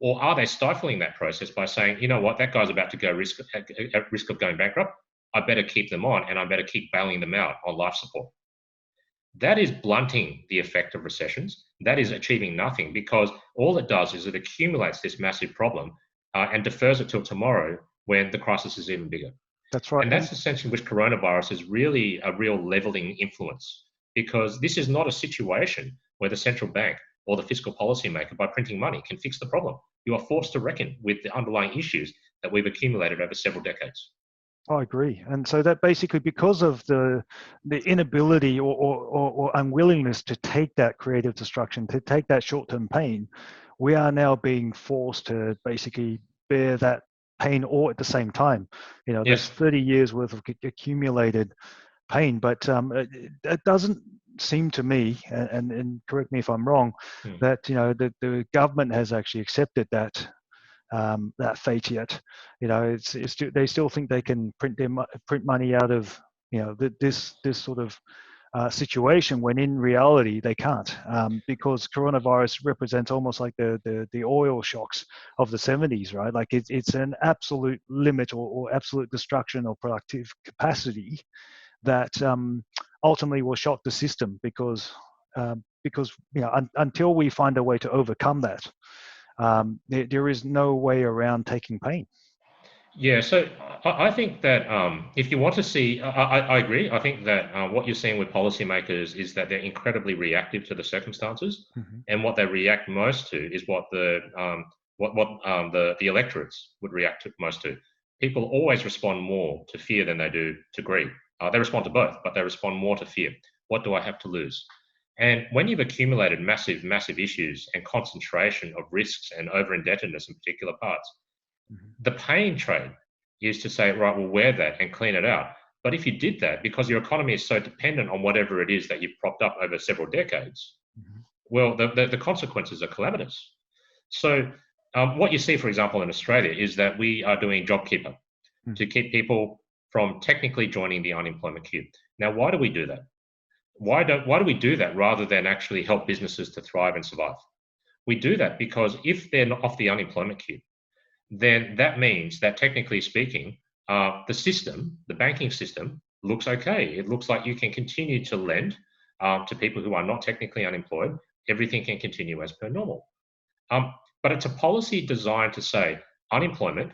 Or are they stifling that process by saying, you know what, that guy's about to go at risk of going bankrupt. I better keep them on and I better keep bailing them out on life support. That is blunting the effect of recessions. That is achieving nothing because all it does is it accumulates this massive problem and defers it till tomorrow when the crisis is even bigger. That's right. And that's the sense in which coronavirus is really a real leveling influence because this is not a situation where the central bank or the fiscal policymaker, by printing money, can fix the problem. You are forced to reckon with the underlying issues that we've accumulated over several decades. I agree. And so that basically because of the inability or unwillingness to take that creative destruction, to take that short-term pain, we are now being forced to basically bear that pain all at the same time. There's Yes. 30 years worth of accumulated pain, but it doesn't seem to me, and correct me if I'm wrong, that the government has actually accepted that fiat. They still think they can print money out of this sort of situation when in reality they can't, because coronavirus represents almost like the oil shocks of the 70s, right? Like it's an absolute limit or absolute destruction of productive capacity that ultimately will shock the system because until we find a way to overcome that, there is no way around taking pain. Yeah, so I think that if you want to see, I agree. I think that what you're seeing with policymakers is that they're incredibly reactive to the circumstances, Mm-hmm. and what they react most to is what the electorates would react to most to. People always respond more to fear than they do to greed. They respond to both, but they respond more to fear. What do I have to lose? And when you've accumulated massive, massive issues and concentration of risks and over indebtedness in particular parts, Mm-hmm. the pain trade is to say, right, we'll wear that and clean it out. But if you did that, because your economy is so dependent on whatever it is that you've propped up over several decades, well, the consequences are calamitous. So what you see, for example, in Australia is that we are doing JobKeeper to keep people from technically joining the unemployment queue. Now, why do we do that? Why do we do that rather than actually help businesses to thrive and survive? We do that because if they're not off the unemployment queue, then that means that technically speaking, the system, the banking system, looks okay. It looks like you can continue to lend to people who are not technically unemployed. Everything can continue as per normal. But it's a policy designed to say unemployment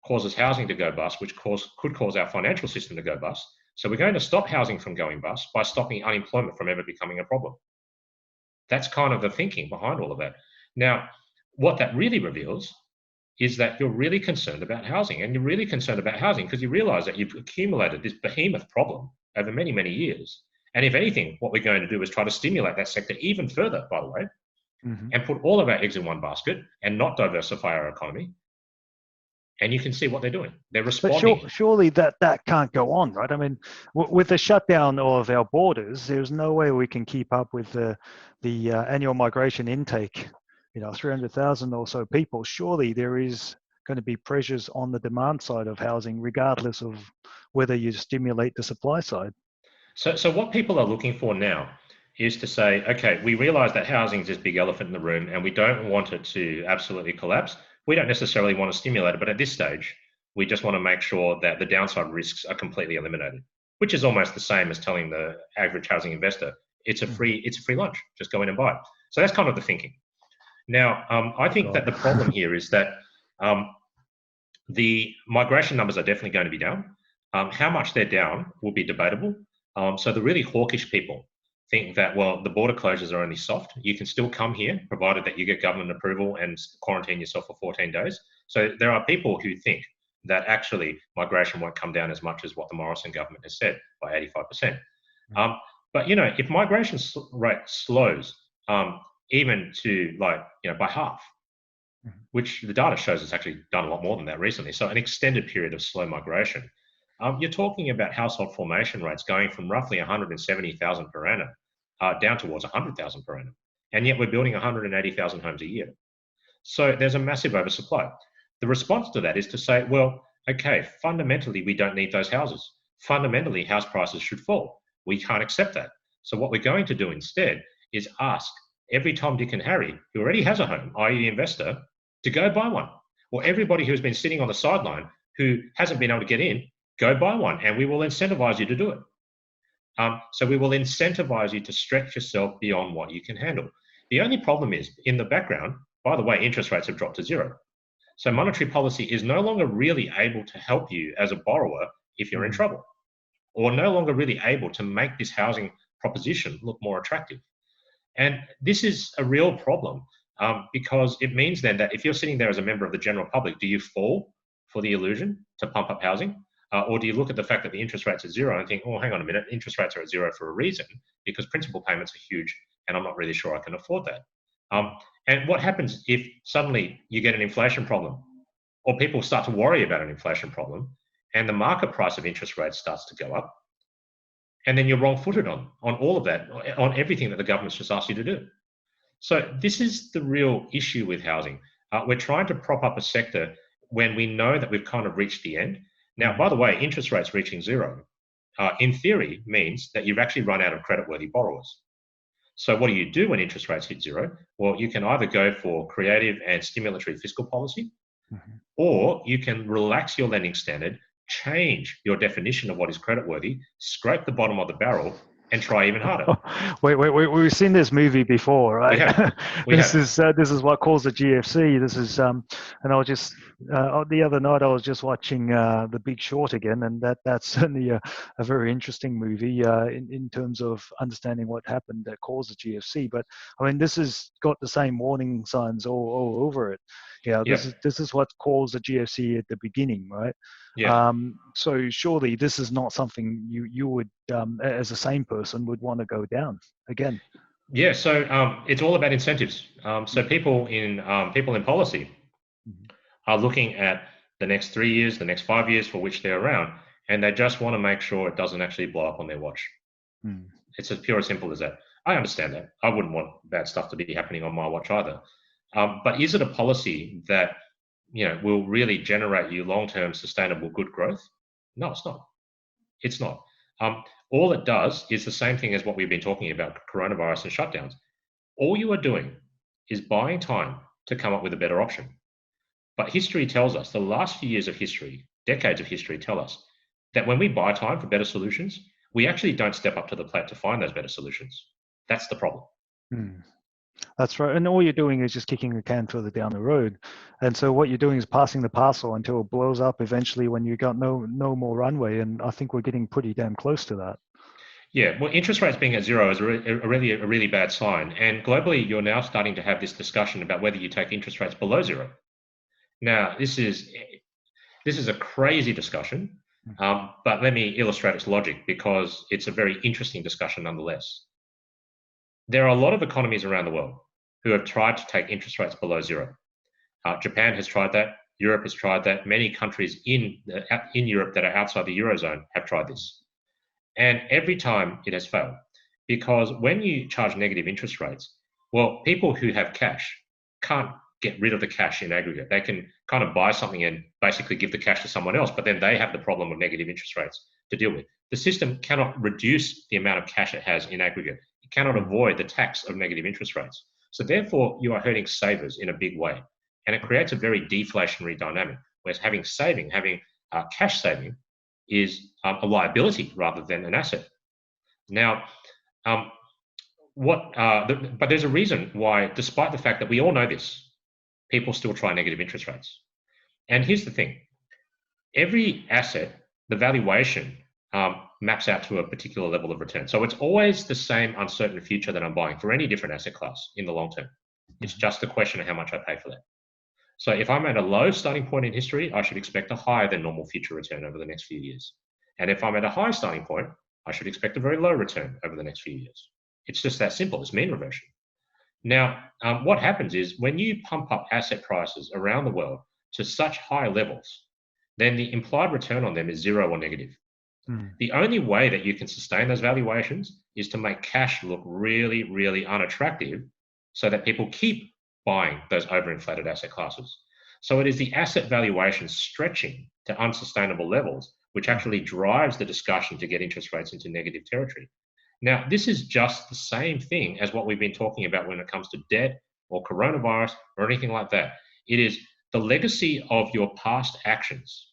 causes housing to go bust, which could cause our financial system to go bust. So we're going to stop housing from going bust by stopping unemployment from ever becoming a problem. That's kind of the thinking behind all of that. Now, what that really reveals is that you're really concerned about housing, and you're really concerned about housing because you realize that you've accumulated this behemoth problem over many, many years. And if anything, what we're going to do is try to stimulate that sector even further, by the way, and put all of our eggs in one basket and not diversify our economy. And you can see what they're doing. They're responding. But surely that can't go on, right? I mean, with the shutdown of our borders, there's no way we can keep up with the annual migration intake. 300,000 or so people. Surely there is going to be pressures on the demand side of housing, regardless of whether you stimulate the supply side. So what people are looking for now is to say, okay, we realize that housing is this big elephant in the room and we don't want it to absolutely collapse. We don't necessarily want to stimulate it, but at this stage, we just want to make sure that the downside risks are completely eliminated, which is almost the same as telling the average housing investor, it's a free lunch, just go in and buy it. So that's kind of the thinking. Now, I think that the problem here is that the migration numbers are definitely going to be down. How much they're down will be debatable. So the really hawkish people think that, well, the border closures are only soft. You can still come here, provided that you get government approval and quarantine yourself for 14 days. So there are people who think that actually migration won't come down as much as what the Morrison government has said, by 85%. But, if migration rate slows, even to by half, which the data shows it's actually done a lot more than that recently. So an extended period of slow migration. You're talking about household formation rates going from roughly 170,000 per annum down towards 100,000 per annum. And yet we're building 180,000 homes a year. So there's a massive oversupply. The response to that is to say, well, okay, fundamentally, we don't need those houses. Fundamentally, house prices should fall. We can't accept that. So what we're going to do instead is ask every Tom, Dick and Harry who already has a home, i.e. the investor, to go buy one. Or everybody who's been sitting on the sideline who hasn't been able to get in, go buy one, and we will incentivize you to do it. So we will incentivize you to stretch yourself beyond what you can handle. The only problem is, in the background, by the way, interest rates have dropped to zero. So monetary policy is no longer really able to help you as a borrower if you're in trouble, or no longer really able to make this housing proposition look more attractive. And this is a real problem because it means then that if you're sitting there as a member of the general public, do you fall for the illusion to pump up housing? Or do you look at the fact that the interest rates are zero and think, oh, hang on a minute, interest rates are at zero for a reason because principal payments are huge and I'm not really sure I can afford that. And what happens if suddenly you get an inflation problem or people start to worry about an inflation problem and the market price of interest rates starts to go up and then you're wrong-footed on all of that, on everything that the government's just asked you to do. So this is the real issue with housing. We're trying to prop up a sector when we know that we've kind of reached the end. Now, by the way, interest rates reaching zero, in theory, means that you've actually run out of creditworthy borrowers. So what do you do when interest rates hit zero? Well, you can either go for creative and stimulatory fiscal policy, or you can relax your lending standard, change your definition of what is creditworthy, scrape the bottom of the barrel, and try even harder. Wait, we've seen this movie before, right? This is what caused the GFC. This is and I was just the other night I was just watching The Big Short again, and that's certainly a very interesting movie in terms of understanding what happened that caused the GFC. But I mean, this has got the same warning signs all over it. This is what caused the GFC at the beginning, right? Yeah. So surely this is not something you would, as a sane person, would want to go down again. Yeah. So it's all about incentives. So people in policy are looking at the next 3 years, the next 5 years for which they're around, and they just want to make sure it doesn't actually blow up on their watch. Mm. It's as pure as simple as that. I understand that. I wouldn't want bad stuff to be happening on my watch either. But is it a policy that will really generate you long-term sustainable good growth? No, it's not. It's not. All it does is the same thing as what we've been talking about, coronavirus and shutdowns. All you are doing is buying time to come up with a better option. But history tells us, the last few years of history, decades of history tell us that when we buy time for better solutions, we actually don't step up to the plate to find those better solutions. That's the problem. Mm. That's right. And all you're doing is just kicking the can further down the road. And so what you're doing is passing the parcel until it blows up eventually when you got no more runway. And I think we're getting pretty damn close to that. Yeah, well, interest rates being at zero is a really bad sign. And globally, you're now starting to have this discussion about whether you take interest rates below zero. Now, this is a crazy discussion, but let me illustrate its logic because it's a very interesting discussion nonetheless. There are a lot of economies around the world who have tried to take interest rates below zero. Japan has tried that. Europe has tried that. Many countries in Europe that are outside the Eurozone have tried this. And every time it has failed because when you charge negative interest rates, well, people who have cash can't get rid of the cash in aggregate. They can kind of buy something and basically give the cash to someone else, but then they have the problem of negative interest rates to deal with. The system cannot reduce the amount of cash it has in aggregate. It cannot avoid the tax of negative interest rates. So therefore, you are hurting savers in a big way. And it creates a very deflationary dynamic, whereas having cash saving is a liability rather than an asset. Now, but there's a reason why, despite the fact that we all know this, people still try negative interest rates. And here's the thing. Every asset, the valuation maps out to a particular level of return. So it's always the same uncertain future that I'm buying for any different asset class in the long term. It's just a question of how much I pay for that. So if I'm at a low starting point in history, I should expect a higher than normal future return over the next few years. And if I'm at a high starting point, I should expect a very low return over the next few years. It's just that simple. It's mean reversion. Now, what happens is when you pump up asset prices around the world to such high levels, then the implied return on them is zero or negative. The only way that you can sustain those valuations is to make cash look really, really unattractive so that people keep buying those overinflated asset classes. So it is the asset valuation stretching to unsustainable levels, which actually drives the discussion to get interest rates into negative territory. Now, this is just the same thing as what we've been talking about when it comes to debt or coronavirus or anything like that. It is the legacy of your past actions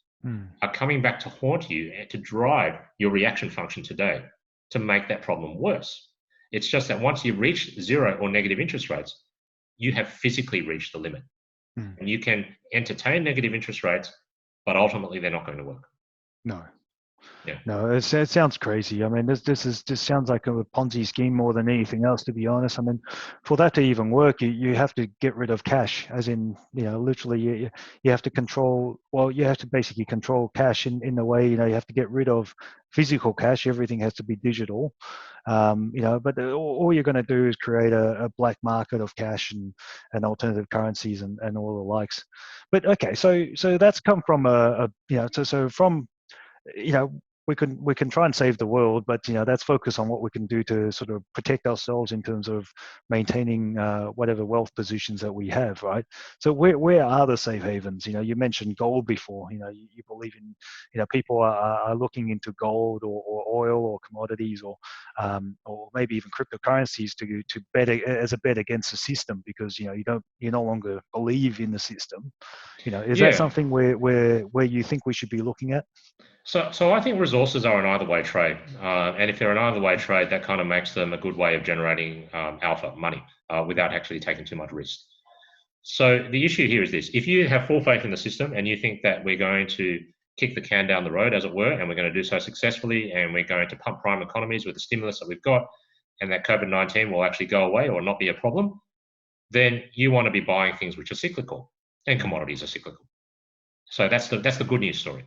are coming back to haunt you and to drive your reaction function today to make that problem worse. It's just that once you reach zero or negative interest rates, you have physically reached the limit. And you can entertain negative interest rates, but ultimately they're not going to work. No. Yeah. No, it sounds crazy. I mean, this sounds like a Ponzi scheme more than anything else, to be honest. I mean, for that to even work, you have to get rid of cash, as in, literally you have to control, well, you have to basically control cash in the way, you have to get rid of physical cash. Everything has to be digital, but all you're going to do is create a black market of cash and alternative currencies and all the likes. But okay, so that's come from from we can try and save the world, but that's focus on what we can do to sort of protect ourselves in terms of maintaining whatever wealth positions that we have, right? So where are the safe havens? You mentioned gold before. You believe in people are looking into gold or oil or commodities or maybe even cryptocurrencies to bet as a bet against the system because you no longer believe in the system. Is that something where you think we should be looking at? So I think resources are an either way trade. And if they're an either way trade, that kind of makes them a good way of generating alpha, money, without actually taking too much risk. So the issue here is this. If you have full faith in the system and you think that we're going to kick the can down the road, as it were, and we're going to do so successfully, and we're going to pump prime economies with the stimulus that we've got, and that COVID-19 will actually go away or not be a problem, then you want to be buying things which are cyclical, and commodities are cyclical. So that's the good news story.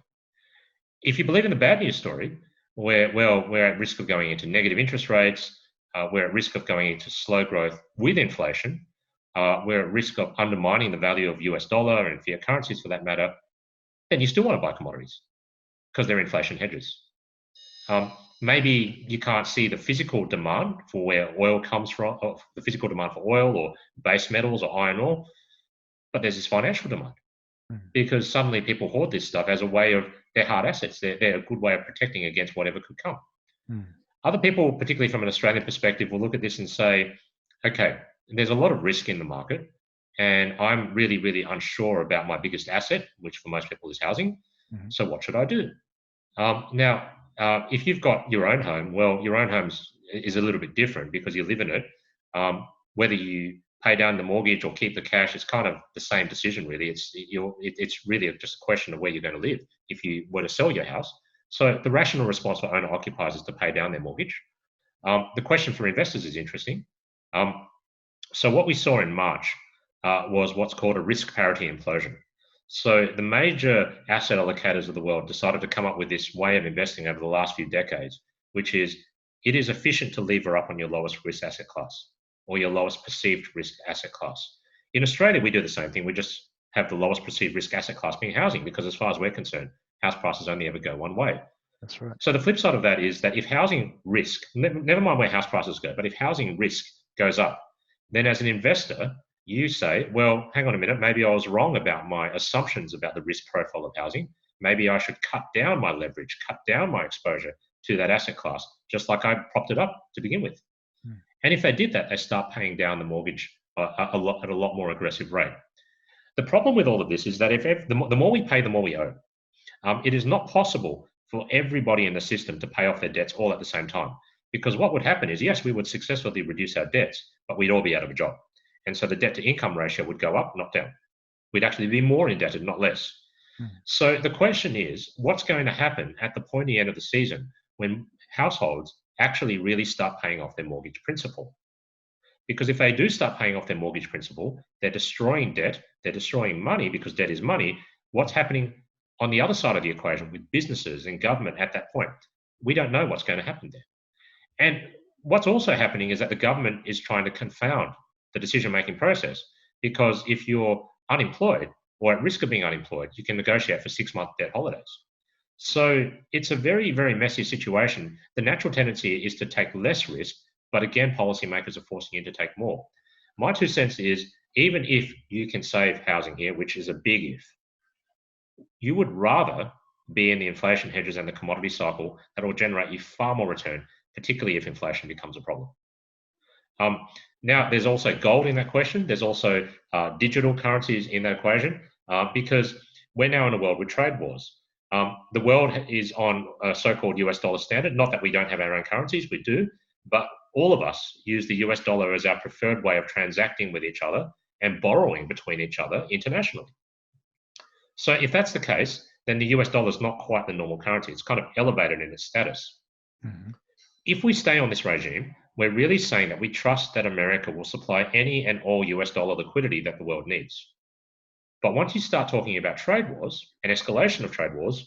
If you believe in the bad news story, where, well, we're at risk of going into negative interest rates, we're at risk of going into slow growth with inflation, we're at risk of undermining the value of US dollar and fiat currencies for that matter, then you still want to buy commodities because they're inflation hedges. Maybe you can't see the physical demand for where oil comes from, or the physical demand for oil or base metals or iron ore, but there's this financial demand because suddenly people hoard this stuff as a way of their hard assets. They're a good way of protecting against whatever could come. Other people, particularly from an Australian perspective, will look at this and say, okay, there's a lot of risk in the market, and I'm really, really unsure about my biggest asset, which for most people is housing. So what should I do? Now, if you've got your own home, well, your own home is a little bit different because you live in it. Whether you pay down the mortgage or keep the cash, it's kind of the same decision, really. It's really just a question of where you're going to live if you were to sell your house. So the rational response for owner-occupiers is to pay down their mortgage. The question for investors is interesting. So what we saw in March was what's called a risk parity implosion. So the major asset allocators of the world decided to come up with this way of investing over the last few decades, which is it is efficient to lever up on your lowest risk asset class or your lowest perceived risk asset class. In Australia, we do the same thing. We just have the lowest perceived risk asset class being housing because as far as we're concerned, house prices only ever go one way. That's right. So the flip side of that is that if housing risk, never mind where house prices go, but if housing risk goes up, then as an investor, you say, well, hang on a minute, maybe I was wrong about my assumptions about the risk profile of housing. Maybe I should cut down my leverage, cut down my exposure to that asset class, just like I propped it up to begin with. And if they did that, they start paying down the mortgage at a lot more aggressive rate. The problem with all of this is that the more we pay, the more we owe. It is not possible for everybody in the system to pay off their debts all at the same time. Because what would happen is, yes, we would successfully reduce our debts, but we'd all be out of a job. And so the debt to income ratio would go up, not down. We'd actually be more indebted, not less. So the question is, what's going to happen at the pointy end of the season when households actually really start paying off their mortgage principal? Because if they do start paying off their mortgage principal, they're destroying debt, they're destroying money because debt is money. What's happening on the other side of the equation with businesses and government at that point? We don't know what's going to happen there. And what's also happening is that the government is trying to confound the decision-making process, because if you're unemployed or at risk of being unemployed, you can negotiate for 6-month debt holidays. So it's a very, very messy situation. The natural tendency is to take less risk, but again, policymakers are forcing you to take more. My 2 cents is, even if you can save housing here, which is a big if, you would rather be in the inflation hedges and the commodity cycle that will generate you far more return, particularly if inflation becomes a problem. Now, there's also gold in that question. There's also digital currencies in that equation because we're now in a world with trade wars. The world is on a so-called US dollar standard. Not that we don't have our own currencies, we do, but all of us use the US dollar as our preferred way of transacting with each other and borrowing between each other internationally. So if that's the case, then the US dollar is not quite the normal currency. It's kind of elevated in its status. If we stay on this regime, we're really saying that we trust that America will supply any and all US dollar liquidity that the world needs. But once you start talking about trade wars and escalation of trade wars,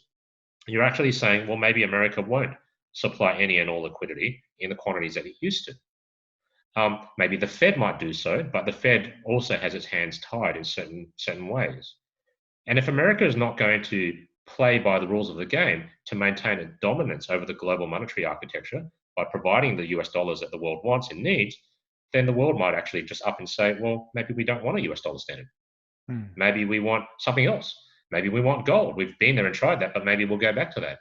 you're actually saying, well, maybe America won't supply any and all liquidity in the quantities that it used to. Maybe the Fed might do so, but the Fed also has its hands tied in certain ways. And if America is not going to play by the rules of the game to maintain a dominance over the global monetary architecture by providing the US dollars that the world wants and needs, then the world might actually just up and say, well, maybe we don't want a US dollar standard. Maybe we want something else. Maybe we want gold. We've been there and tried that, but maybe we'll go back to that.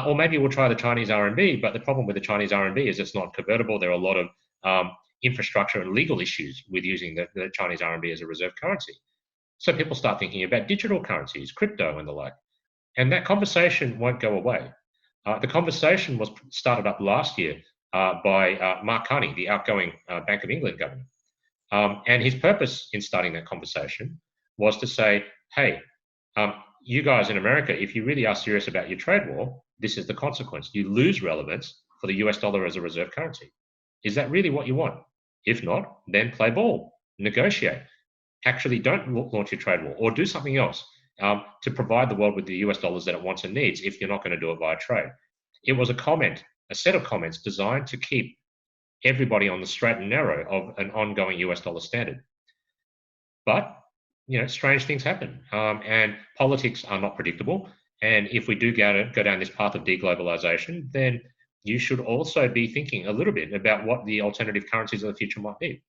Or maybe we'll try the Chinese RMB, but the problem with the Chinese RMB is it's not convertible. There are a lot of infrastructure and legal issues with using the Chinese RMB as a reserve currency. So people start thinking about digital currencies, crypto and the like. And that conversation won't go away. The conversation was started up last year by Mark Carney, the outgoing Bank of England governor. And his purpose in starting that conversation was to say, hey, you guys in America, if you really are serious about your trade war, this is the consequence. You lose relevance for the US dollar as a reserve currency. Is that really what you want? If not, then play ball, negotiate. Actually don't launch your trade war or do something else to provide the world with the US dollars that it wants and needs if you're not going to do it via trade. It was a set of comments designed to keep everybody on the straight and narrow of an ongoing US dollar standard. But, strange things happen and politics are not predictable. And if we do go down this path of deglobalization, then you should also be thinking a little bit about what the alternative currencies of the future might be.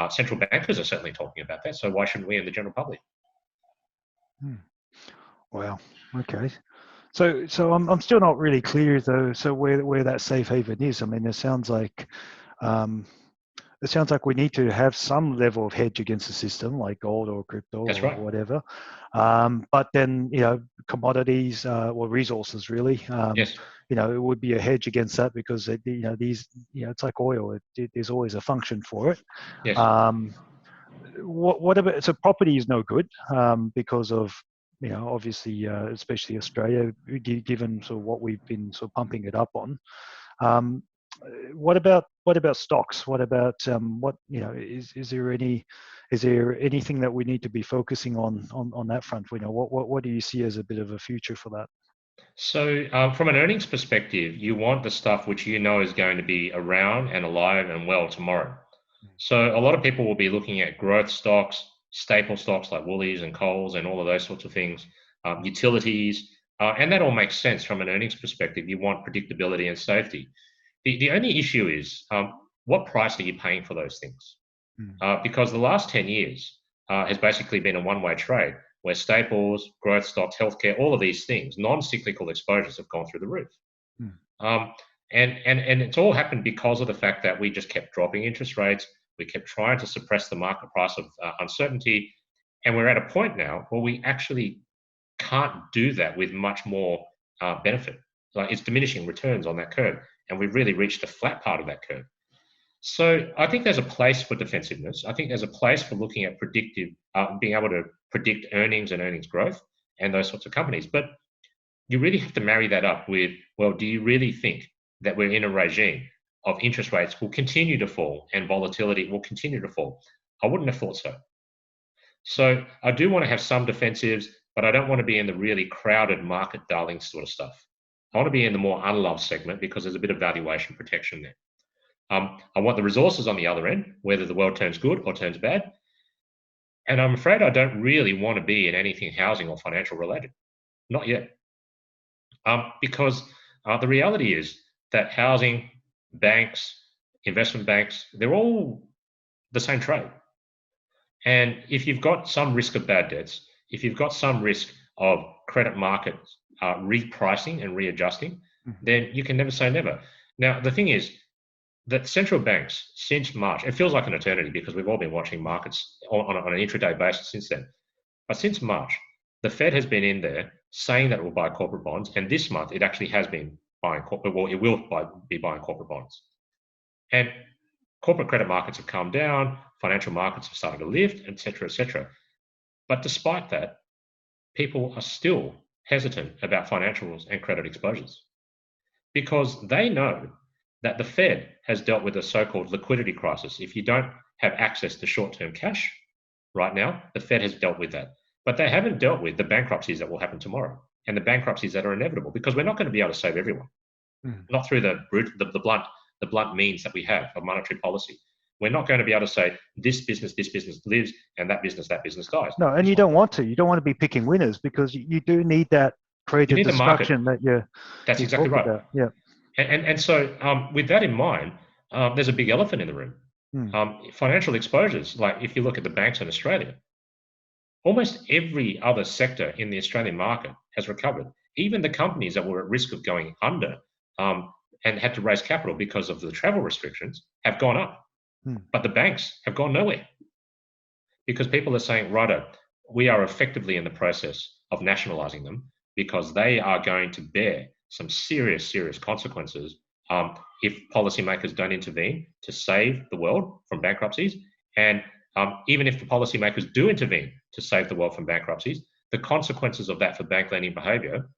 Central bankers are certainly talking about that, so why shouldn't we and the general public? Wow. Okay. So I'm still not really clear though. So where that safe haven is. I mean, um, it sounds like we need to have some level of hedge against the system, like gold or crypto That's or right. whatever. But then, commodities or resources really, Yes. it would be a hedge against that because, it's like oil. There's always a function for it. Yes. Um, what about, so property is no good because of, obviously, especially Australia, given sort of what we've been sort of pumping it up on. Um, what about stocks? What about is there anything that we need to be focusing on that front? What do you see as a bit of a future for that? So, from an earnings perspective, you want the stuff which you know is going to be around and alive and well tomorrow. So, a lot of people will be looking at growth stocks, staple stocks like Woolies and Coles and all of those sorts of things, utilities, and that all makes sense from an earnings perspective. You want predictability and safety. The only issue is what price are you paying for those things? Mm, Because the last 10 years has basically been a one-way trade where staples, growth stocks, healthcare, all of these things, non-cyclical exposures have gone through the roof. mm, Um, and it's all happened because of the fact that we just kept dropping interest rates. We kept trying to suppress the market price of uncertainty. And we're at a point now where we actually can't do that with much more benefit. Like it's diminishing returns on that curve. And we've really reached the flat part of that curve. So I think there's a place for defensiveness. I think there's a place for looking at being able to predict earnings and earnings growth and those sorts of companies. But you really have to marry that up with, well, do you really think that we're in a regime of interest rates will continue to fall and volatility will continue to fall? I wouldn't have thought so. So I do want to have some defensives, but I don't want to be in the really crowded market darling sort of stuff. I want to be in the more unloved segment because there's a bit of valuation protection there. I want the resources on the other end, whether the world turns good or turns bad. And I'm afraid I don't really want to be in anything housing or financial related. Not yet. Because the reality is that housing, banks, investment banks, they're all the same trade. And if you've got some risk of bad debts, if you've got some risk of credit markets repricing and readjusting, mhm. then you can never say never. Now, the thing is, that central banks since March, it feels like an eternity because we've all been watching markets on an intraday basis since then. But since March, the Fed has been in there saying that it will buy corporate bonds, and this month it actually has been buying corporate. Well, it will be buying corporate bonds, and corporate credit markets have calmed down, financial markets have started to lift, etc., etc. But despite that, people are still hesitant about financials and credit exposures because they know that the Fed has dealt with a so-called liquidity crisis. If you don't have access to short-term cash right now, the Fed has dealt with that. But they haven't dealt with the bankruptcies that will happen tomorrow and the bankruptcies that are inevitable because we're not going to be able to save everyone, Mm. not through the blunt means that we have of monetary policy. We're not going to be able to say this business lives and that business dies. No, and It's you not. don't want to. You don't want to be picking winners because you do need that You creative need the market. destruction that That's you exactly talk right. about. Yeah. And so, with that in mind, there's a big elephant in the room. Mm. Financial exposures, like if you look at the banks in Australia, almost every other sector in the Australian market has recovered. Even the companies that were at risk of going under and had to raise capital because of the travel restrictions have gone up. Mm. But the banks have gone nowhere because people are saying, righto, we are effectively in the process of nationalising them because they are going to bear some serious, serious consequences if policymakers don't intervene to save the world from bankruptcies. And even if the policymakers do intervene to save the world from bankruptcies, the consequences of that for bank lending behaviour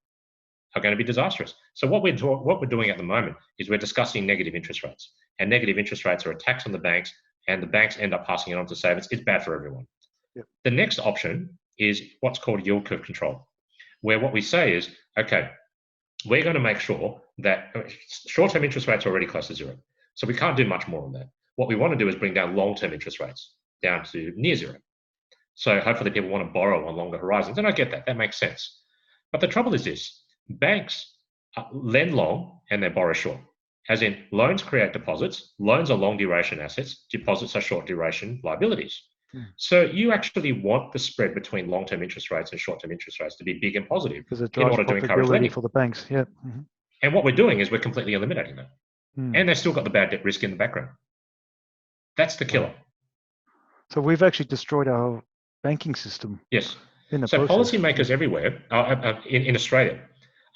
are going to be disastrous. So what we're doing at the moment is we're discussing negative interest rates, and negative interest rates are a tax on the banks, and the banks end up passing it on to savers. It's bad for everyone. Yep. The next option is what's called yield curve control, where what we say is, okay, we're going to make sure that short-term interest rates are already close to zero. So we can't do much more on that. What we want to do is bring down long-term interest rates down to near zero. So hopefully people want to borrow on longer horizons. And I get that. That makes sense. But the trouble is this: banks lend long and they borrow short. As in, loans create deposits. Loans are long duration assets. Deposits are short duration liabilities. So you actually want the spread between long-term interest rates and short-term interest rates to be big and positive Because it in drives order to encourage profitability lending. for the banks. Yeah. And what we're doing is we're completely eliminating that. And they've still got the bad debt risk in the background. That's the killer. Wow. So we've actually destroyed our banking system. Yes. In the So process. policymakers everywhere in Australia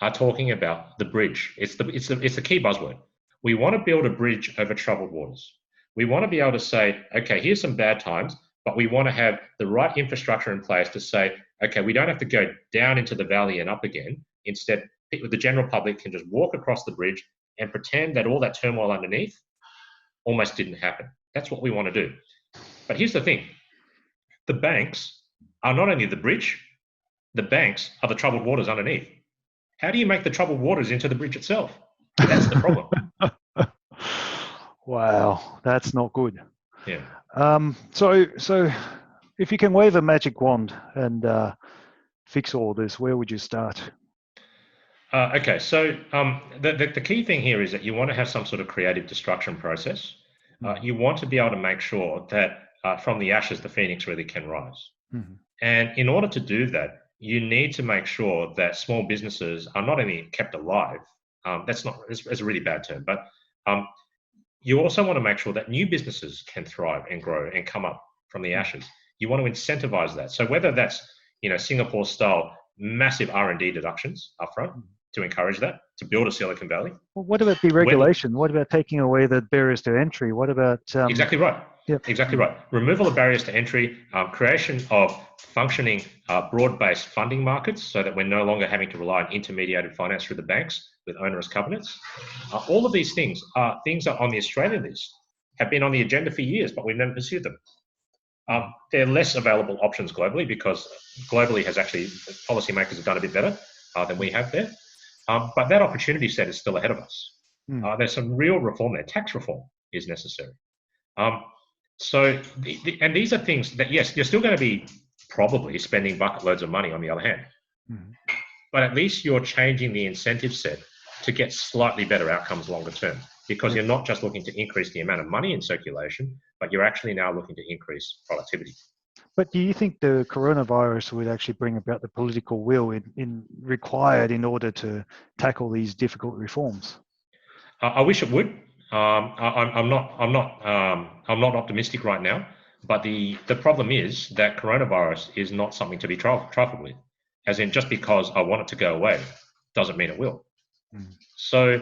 are talking about the bridge. It's the key buzzword. We want to build a bridge over troubled waters. We want to be able to say, okay, here's some bad times, but we want to have the right infrastructure in place to say, okay, we don't have to go down into the valley and up again. Instead, the general public can just walk across the bridge and pretend that all that turmoil underneath almost didn't happen. That's what we want to do. But here's the thing. The banks are not only the bridge, the banks are the troubled waters underneath. How do you make the troubled waters into the bridge itself? That's the problem. Wow, that's not good. Yeah. So if you can wave a magic wand and fix all this, where would you start? Okay, so the key thing here is that you want to have some sort of creative destruction process. You want to be able to make sure that from the ashes, the phoenix really can rise. And in order to do that, you need to make sure that small businesses are not only kept alive, it's a really bad term, but you also want to make sure that new businesses can thrive and grow and come up from the ashes. You want to incentivize that. So whether that's, Singapore style massive R&D deductions upfront to encourage that, to build a Silicon Valley. Well, what about deregulation? What about taking away the barriers to entry? What about... Exactly right. Yep. Exactly right. Removal of barriers to entry, creation of functioning broad-based funding markets so that we're no longer having to rely on intermediated finance through the banks with onerous covenants. All of these things are on the Australian list, have been on the agenda for years, but we've never pursued them. There are less available options globally because globally policymakers have done a bit better than we have there. But that opportunity set is still ahead of us. There's some real reform there. Tax reform is necessary. So these are things that, yes, you're still going to be probably spending bucket loads of money on the other hand. But at least you're changing the incentive set to get slightly better outcomes longer term, because you're not just looking to increase the amount of money in circulation, but you're actually now looking to increase productivity. But do you think the coronavirus would actually bring about the political will required in order to tackle these difficult reforms? I wish it would. I'm not optimistic right now. But the problem is that coronavirus is not something to be trifled with. As in, just because I want it to go away doesn't mean it will. So,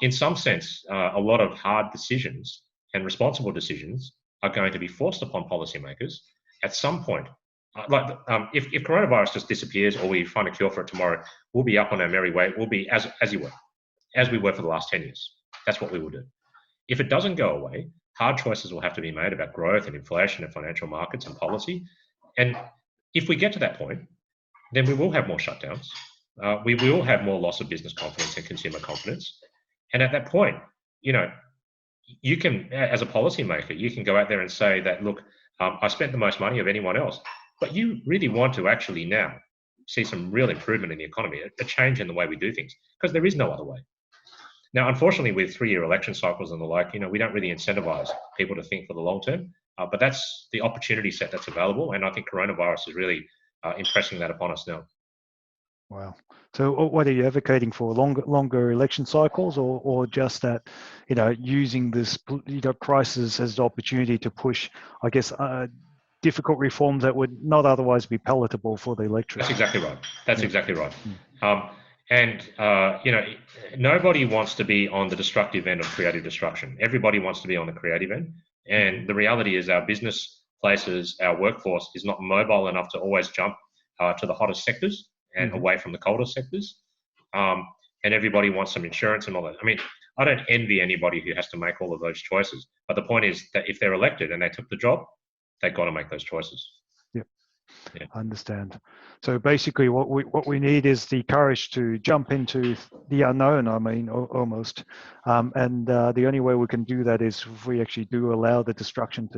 in some sense, a lot of hard decisions and responsible decisions are going to be forced upon policymakers at some point. If coronavirus just disappears or we find a cure for it tomorrow, we'll be up on our merry way. We'll be as we were for the last 10 years. That's what we will do. If it doesn't go away, hard choices will have to be made about growth and inflation and financial markets and policy. And if we get to that point, then we will have more shutdowns. We will have more loss of business confidence and consumer confidence. And at that point, you can, as a policymaker, you can go out there and say that, look, I spent the most money of anyone else, but you really want to actually now see some real improvement in the economy, a change in the way we do things, because there is no other way. Now, unfortunately, with 3-year election cycles and the like, we don't really incentivize people to think for the long term, but that's the opportunity set that's available. And I think coronavirus is really impressing that upon us now. Wow. So what are you advocating for? Longer election cycles or just that, using this, crisis as the opportunity to push, I guess, difficult reforms that would not otherwise be palatable for the electorate? That's exactly right. That's exactly right. Nobody wants to be on the destructive end of creative destruction. Everybody wants to be on the creative end. And the reality is our business places, our workforce is not mobile enough to always jump to the hottest sectors and away from the coldest sectors. And everybody wants some insurance and all that. I mean, I don't envy anybody who has to make all of those choices. But the point is that if they're elected and they took the job, they've got to make those choices. Yeah. I understand. So basically what we need is the courage to jump into the unknown, almost. And the only way we can do that is if we actually do allow the destruction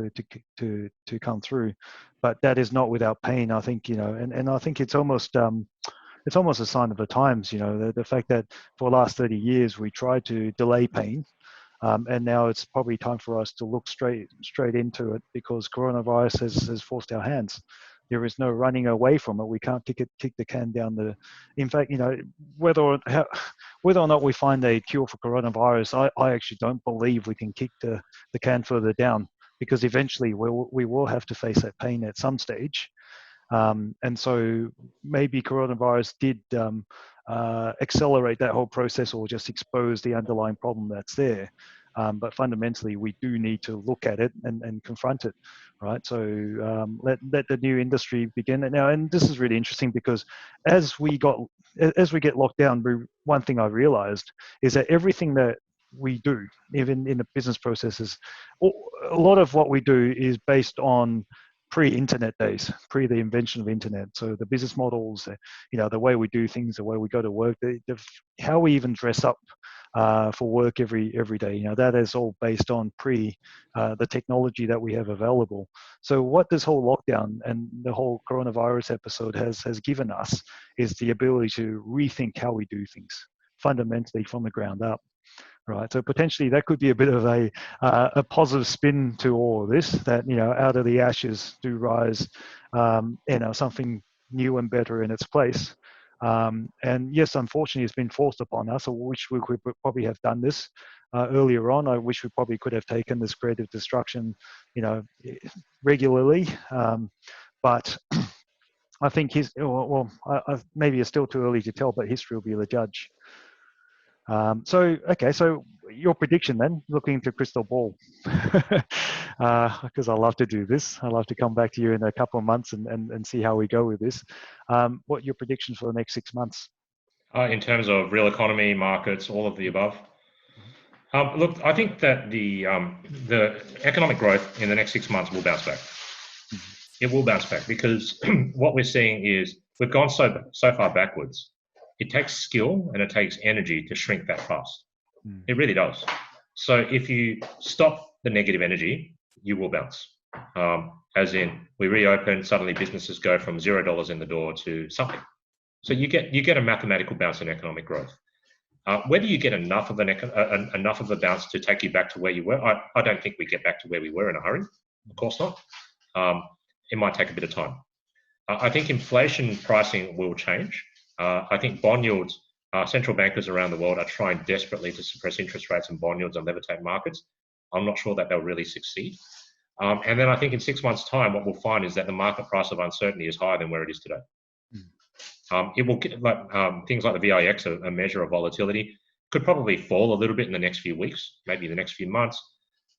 to come through. But that is not without pain, I think, and I think it's almost it's almost a sign of the times. The fact that for the last 30 years we tried to delay pain. And now it's probably time for us to look straight into it, because coronavirus has forced our hands. There is no running away from it. We can't kick the can down the. In fact, whether or not we find a cure for coronavirus, I actually don't believe we can kick the can further down, because eventually we will have to face that pain at some stage. And so maybe coronavirus did accelerate that whole process, or just expose the underlying problem that's there. But fundamentally, we do need to look at it and confront it, right? So let the new industry begin now. And this is really interesting, because as we get locked down, one thing I realized is that everything that we do, even in the business processes, a lot of what we do is based on pre-internet days, pre the invention of internet. So the business models, the way we do things, the way we go to work, how we even dress up for work every day, that is all based on the technology that we have available. So what this whole lockdown and the whole coronavirus episode has given us is the ability to rethink how we do things fundamentally from the ground up. Right, so potentially that could be a bit of a positive spin to all of this. That out of the ashes do rise, something new and better in its place. And yes, unfortunately, it's been forced upon us. I wish we could probably have done this earlier on. I wish we probably could have taken this creative destruction, regularly. But I think maybe it's still too early to tell, but history will be the judge. So your prediction then, looking into crystal ball, because I love to do this. I love to come back to you in a couple of months and see how we go with this. What are your predictions for the next 6 months? In terms of real economy, markets, all of the above. Look, I think that the economic growth in the next 6 months will bounce back. It will bounce back, because what we're seeing is we've gone so far backwards. It takes skill and it takes energy to shrink that fast. It really does. So if you stop the negative energy, you will bounce. As in, we reopen, suddenly businesses go from $0 in the door to something. So you get a mathematical bounce in economic growth. Whether you get enough of a bounce to take you back to where you were, I don't think we get back to where we were in a hurry. Of course not. It might take a bit of time. I think inflation pricing will change. I think bond yields, central bankers around the world are trying desperately to suppress interest rates and bond yields and levitate markets. I'm not sure that they'll really succeed. And then I think in 6 months' time, what we'll find is that the market price of uncertainty is higher than where it is today. It will get things like the VIX, a measure of volatility, could probably fall a little bit in the next few weeks, maybe the next few months.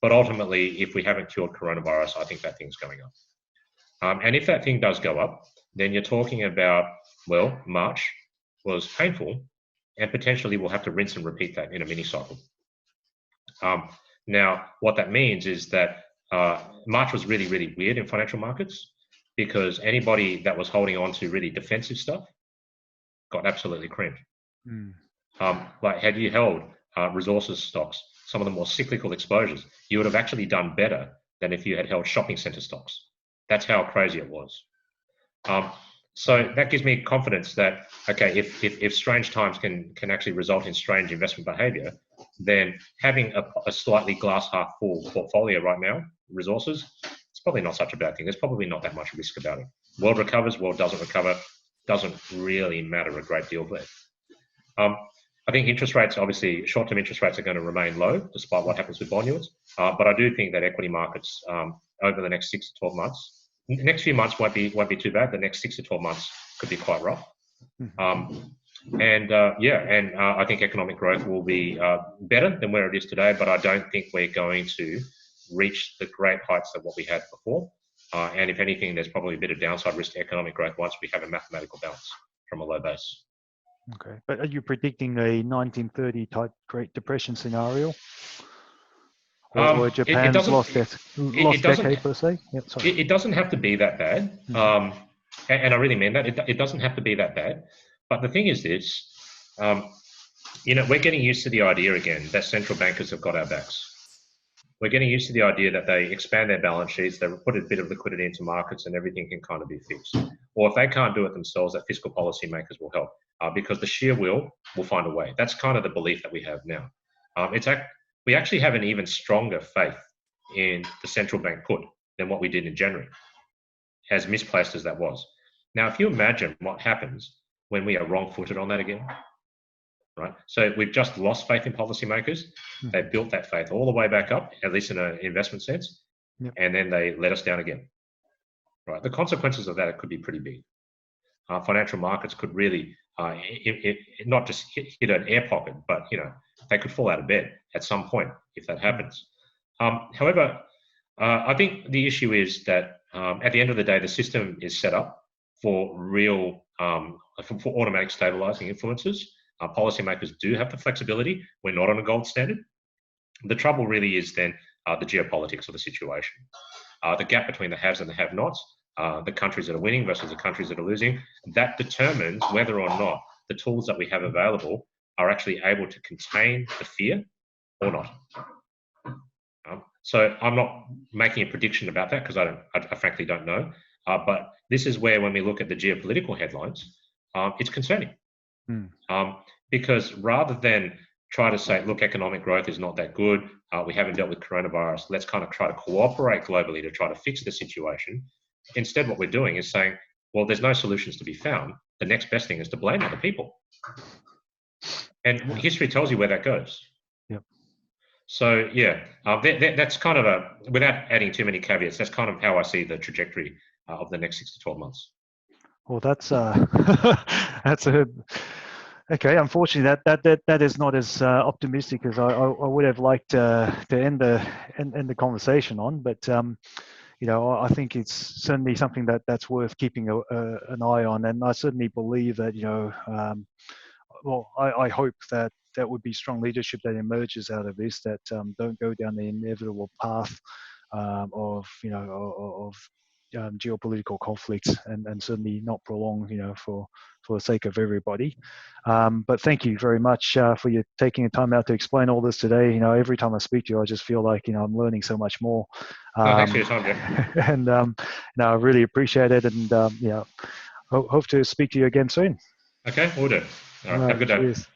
But ultimately, if we haven't cured coronavirus, I think that thing's going up. And if that thing does go up, then you're talking about, well, March was painful, and potentially we'll have to rinse and repeat that in a mini cycle. Now, what that means is that March was really, really weird in financial markets, because anybody that was holding on to really defensive stuff got absolutely creamed. Like, had you held resources stocks, some of the more cyclical exposures, you would have actually done better than if you had held shopping center stocks. That's how crazy it was. So that gives me confidence that, okay, if strange times can actually result in strange investment behavior, then having a slightly glass half full portfolio right now, resources, it's probably not such a bad thing. There's probably not that much risk about it. World recovers, world doesn't recover, doesn't really matter a great deal there. I think interest rates, obviously, short-term interest rates are going to remain low, despite what happens with bond yields. But I do think that equity markets over the next 6 to 12 months, the next few months won't be too bad. The next 6 to 12 months could be quite rough. I think economic growth will be better than where it is today, but I don't think we're going to reach the great heights that what we had before. And if anything, there's probably a bit of downside risk to economic growth once we have a mathematical bounce from a low base. Okay, but are you predicting a 1930 type Great Depression scenario? Or Japan's lost decade per se? Yep, sorry. It doesn't have to be that bad. And I really mean that. It doesn't have to be that bad. But the thing is this, we're getting used to the idea again that central bankers have got our backs. we're getting used to the idea that they expand their balance sheets, they put a bit of liquidity into markets, and everything can kind of be fixed. Or if they can't do it themselves, that fiscal policy makers will help, because the sheer will find a way. That's kind of the belief that we have now. We actually have an even stronger faith in the central bank put than what we did in January, as misplaced as that was. Now, if you imagine what happens when we are wrong-footed on that again, right? So we've just lost faith in policymakers. They built that faith all the way back up, at least in an investment sense, and then they let us down again, right? The consequences of that could be pretty big. Financial markets could really not just hit an air pocket, but they could fall out of bed at some point if that happens. However, I think the issue is that at the end of the day, the system is set up for real, for automatic stabilizing influences. Policymakers do have the flexibility. We're not on a gold standard. The trouble really is then the geopolitics of the situation. The gap between the haves and the have-nots, the countries that are winning versus the countries that are losing, that determines whether or not the tools that we have available are actually able to contain the fear or not. So I'm not making a prediction about that because I frankly don't know. But this is where, when we look at the geopolitical headlines, it's concerning. Because rather than try to say, look, economic growth is not that good, we haven't dealt with coronavirus, let's kind of try to cooperate globally to try to fix the situation. Instead, what we're doing is saying, well, there's no solutions to be found. The next best thing is to blame other people. And history tells you where that goes. So, that's kind of without adding too many caveats, that's kind of how I see the trajectory of the next 6 to 12 months. Well, that's okay. Unfortunately, that is not as optimistic as I would have liked to end the conversation on. But I think it's certainly something that's worth keeping an eye on, and I certainly believe that I hope that would be strong leadership that emerges out of this, that don't go down the inevitable path of geopolitical conflicts, and certainly not prolong, for the sake of everybody. But thank you very much for you taking the time out to explain all this today. Every time I speak to you, I just feel like I'm learning so much more. Thanks for your time, Jeff. And I really appreciate it, and hope to speak to you again soon. Okay, we'll do. All right, have a good day. Cheers.